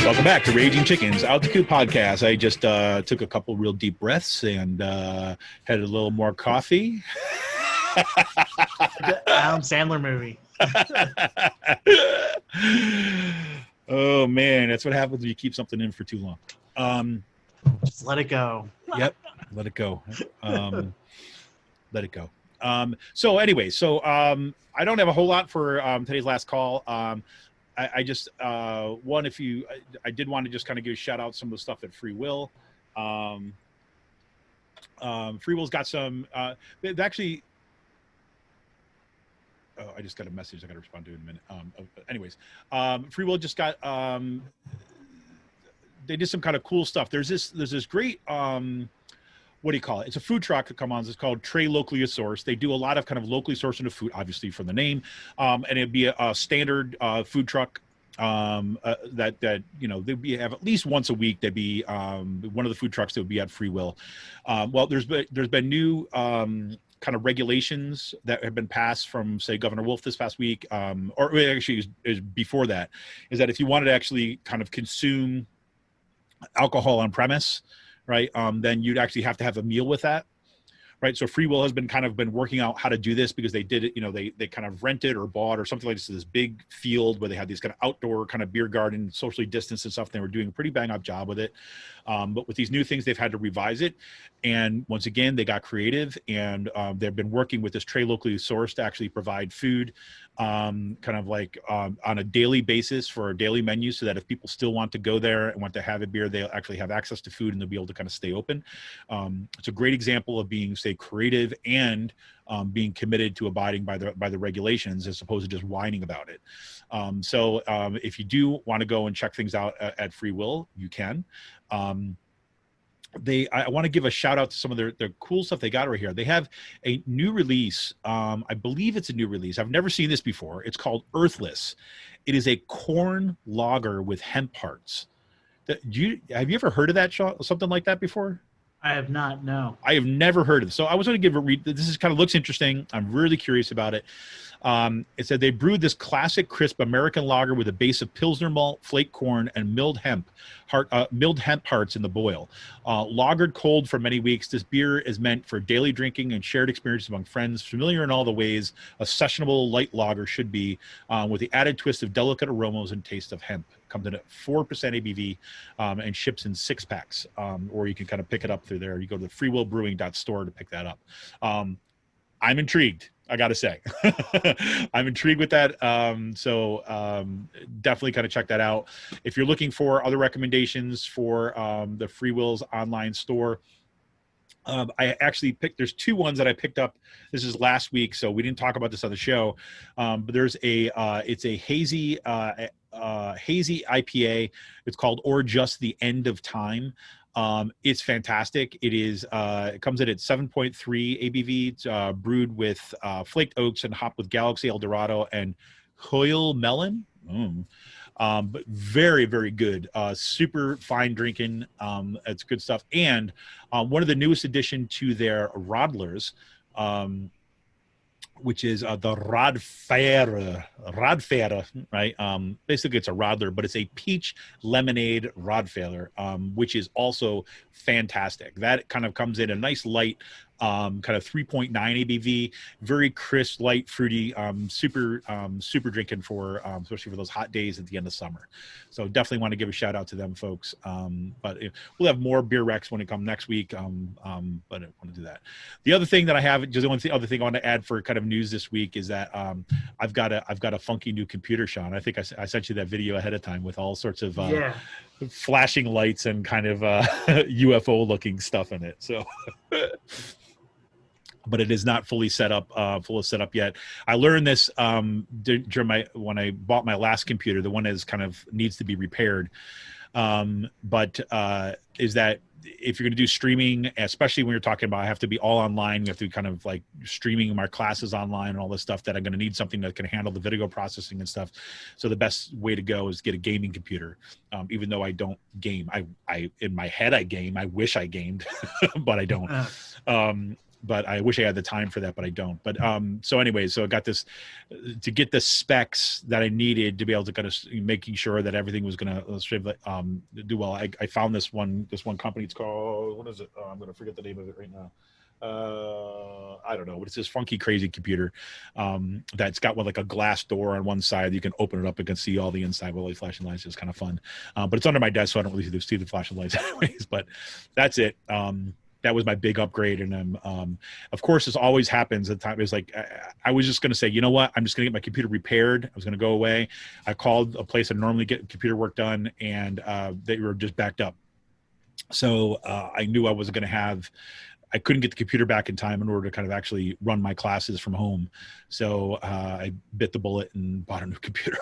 Welcome back to Raging Chicken's Altitude Podcast. I just took a couple real deep breaths and had a little more coffee. The Adam Sandler movie. Oh man, that's what happens when you keep something in for too long. Just let it go. Yep, let it go. Let it go. So anyway, I don't have a whole lot for today's last call. I just one, I did want to just kind of give a shout out some of the stuff at Free Will. Free Will's got some. They've actually. Oh, I just got a message I got to respond to in a minute. Anyways, Free Will just got. They did some kind of cool stuff. There's this great. What do you call it? It's a food truck that comes on. It's called Trey Locally Sourced. They do a lot of kind of locally sourced into food, obviously from the name, and it'd be a standard food truck that you know they'd have at least once a week. They'd be one of the food trucks that would be at Free Will. Well, there's been new kind of regulations that have been passed from, say, Governor Wolf this past week, or actually is before that, is that if you wanted to actually kind of consume alcohol on premise, right, then you'd actually have to have a meal with that, right? So Free Will has been working out how to do this, because they did it, you know, they kind of rented or bought or something like this big field where they had these kind of outdoor kind of beer garden, socially distanced and stuff. They were doing a pretty bang up job with it. But with these new things, they've had to revise it. And once again, they got creative, and they've been working with this Trey Locally Sourced to actually provide food kind of like on a daily basis for a daily menu, so that if people still want to go there and want to have a beer, they'll actually have access to food and they'll be able to kind of stay open. It's a great example of being, say, creative and being committed to abiding by the regulations, as opposed to just whining about it. So if you do want to go and check things out at Free Will, you can. I want to give a shout out to some of their cool stuff they got right here. They have a new release. I believe it's a new release. I've never seen this before. It's called Earthless. It is a corn lager with hemp hearts. Have you ever heard of that, something like that before? I have not, no. I have never heard of it. So I was going to give a read. This is kind of looks interesting. I'm really curious about it. It said they brewed this classic crisp American lager with a base of Pilsner malt, flake corn, and milled hemp hearts in the boil. Lagered cold for many weeks, this beer is meant for daily drinking and shared experiences among friends, familiar in all the ways a sessionable light lager should be, with the added twist of delicate aromas and taste of hemp. Comes in at 4% ABV and ships in 6-packs, or you can kind of pick it up through there. You go to the freewillbrewing.store to pick that up. I'm intrigued, I got to say. I'm intrigued with that. So definitely kind of check that out. If you're looking for other recommendations for the Free Will's online store, I actually there's two ones that I picked up. This is last week, so we didn't talk about this on the show. But there's it's a hazy IPA. It's called Or Just the End of Time. It's fantastic. It comes in at 7.3 ABV. It's brewed with flaked oaks and hopped with Galaxy Eldorado and Hoyle Melon. But very, very good. Super fine drinking. It's good stuff. And one of the newest addition to their Rodlers, which is the Radfähre, right? Basically, it's a Rodler, but it's a peach lemonade Radfähre, which is also fantastic. That kind of comes in a nice light, kind of 3.9 ABV, very crisp, light, fruity, super drinking for, especially for those hot days at the end of summer. So definitely want to give a shout out to them, folks. But we'll have more beer recs when it comes next week. But I want to do that. The other thing that I have, just the other thing I want to add for kind of news this week is that I've got a funky new computer, Sean. I think I sent you that video ahead of time with all sorts of flashing lights and kind of UFO looking stuff in it. So. But it is not fully set up yet. I learned this during when I bought my last computer, the one that kind of needs to be repaired. But is that if you're going to do streaming, especially when you're talking about I have to be all online, you have to be kind of like streaming my classes online and all this stuff, that I'm going to need something that can handle the video processing and stuff. So the best way to go is get a gaming computer. Even though I don't game, I in my head I game. I wish I gamed, but I don't. But I wish I had the time for that, but I don't. But so anyway, so I got this to get the specs that I needed to be able to kind of making sure that everything was going to do well. I found this one company. It's called, what is it? I'm going to forget the name of it right now. I don't know, but it's this funky, crazy computer that's got like a glass door on one side. You can open it up and can see all the inside with all these flashing lights. It's kind of fun. But it's under my desk, so I don't really see the flashing lights anyways. But that's it. that was my big upgrade. And of course, this always happens at times. It's like, I was just going to say, you know what? I'm just going to get my computer repaired. I was going to go away. I called a place I normally get computer work done, and they were just backed up. So I knew I wasn't going to I couldn't get the computer back in time in order to kind of actually run my classes from home. So I bit the bullet and bought a new computer.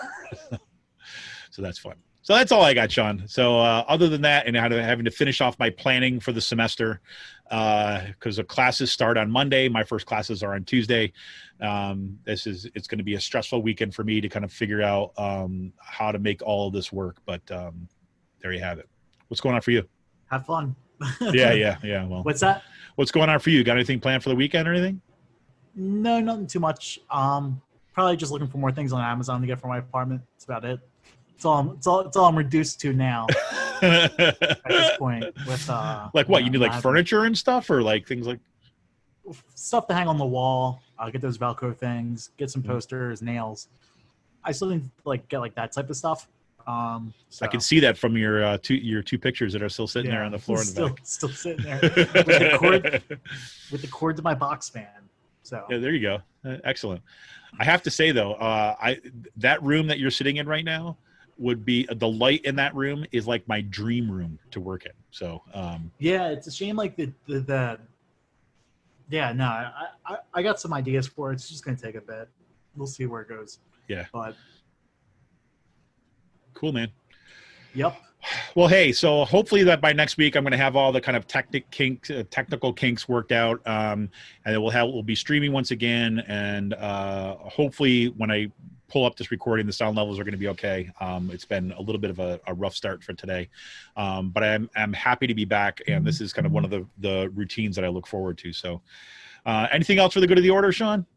So that's fun. So that's all I got, Sean. So other than that, and having to finish off my planning for the semester, because the classes start on Monday. My first classes are on Tuesday. It's going to be a stressful weekend for me to kind of figure out how to make all of this work. But there you have it. What's going on for you? Have fun. Yeah. Well, What's that? What's going on for you? Got anything planned for the weekend or anything? No, nothing too much. Probably just looking for more things on Amazon to get for my apartment. That's about it. It's all I'm reduced to now at this point. With like what? You need like furniture and stuff, or like things like stuff to hang on the wall. Get those Velcro things. Get some posters, nails. I still need to like get like that type of stuff. So. I can see that from your two pictures that are still sitting there on the floor in the back. Still sitting there with the cord to my box fan. So yeah, there you go. Excellent. I have to say though, that room that you're sitting in right now would be the light in that room is like my dream room to work in. So yeah, it's a shame. Like the yeah, no, I got some ideas for it. It's just gonna take a bit. We'll see where it goes. Yeah, but cool, man. Yep. Well, hey, so hopefully that by next week I'm going to have all the kind of technical kinks worked out, and we'll be streaming once again, and hopefully when I pull up this recording, the sound levels are going to be okay. It's been a little bit of a rough start for today, but I'm happy to be back, and this is kind of one of the routines that I look forward to. So, anything else for the good of the order, Sean?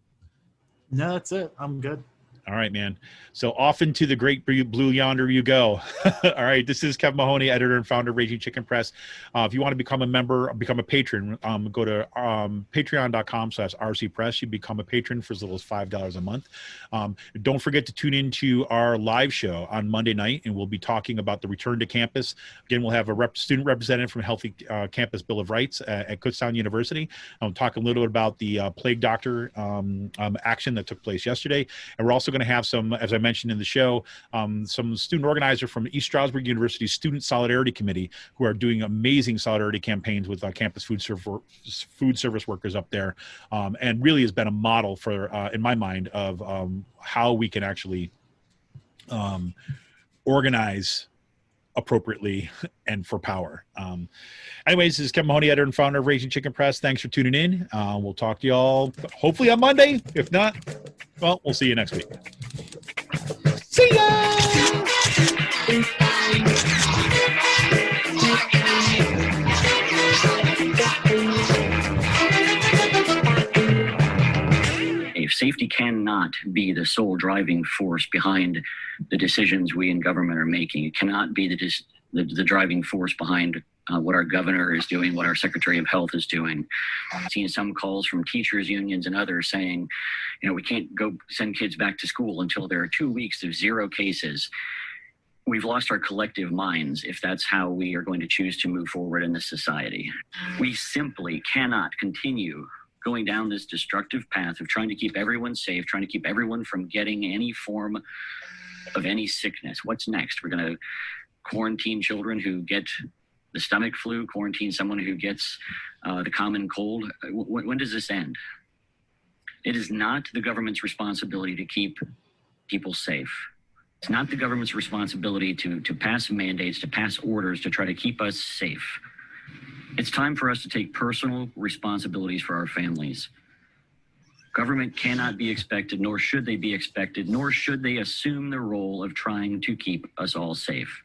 No, that's it. I'm good. All right, man. So off into the great blue yonder you go. All right. This is Kevin Mahoney, editor and founder of Raging Chicken Press. If you want to become a member, become a patron, go to patreon.com/rcpress. You become a patron for as little as $5 a month. Don't forget to tune into our live show on Monday night, and we'll be talking about the return to campus. Again, we'll have a student representative from Healthy Campus Bill of Rights at Kutztown University. I'm talking a little bit about the plague doctor action that took place yesterday. And we're also going to have some, as I mentioned in the show, some student organizer from East Stroudsburg University Student Solidarity Committee who are doing amazing solidarity campaigns with campus food service workers up there, and really has been a model for, in my mind, of how we can actually organize appropriately and for power. Anyways, this is Kevin Mahoney, editor and founder of Raging Chicken Press. Thanks for tuning in. We'll talk to you all hopefully on Monday. If not, well, we'll see you next week. See ya! Safety cannot be the sole driving force behind the decisions we in government are making. It cannot be the driving force behind what our governor is doing, what our Secretary of Health is doing. I've seen some calls from teachers unions and others saying, we can't go send kids back to school until there are 2 weeks of 0 cases. We've lost our collective minds if that's how we are going to choose to move forward in this society. We simply cannot continue going down this destructive path of trying to keep everyone safe, trying to keep everyone from getting any form of any sickness. What's next? We're going to quarantine children who get the stomach flu, quarantine someone who gets the common cold. When does this end? It is not the government's responsibility to keep people safe. It's not the government's responsibility to pass mandates, to pass orders, to try to keep us safe. It's time for us to take personal responsibilities for our families. Government cannot be expected, nor should they be expected, nor should they assume the role of trying to keep us all safe.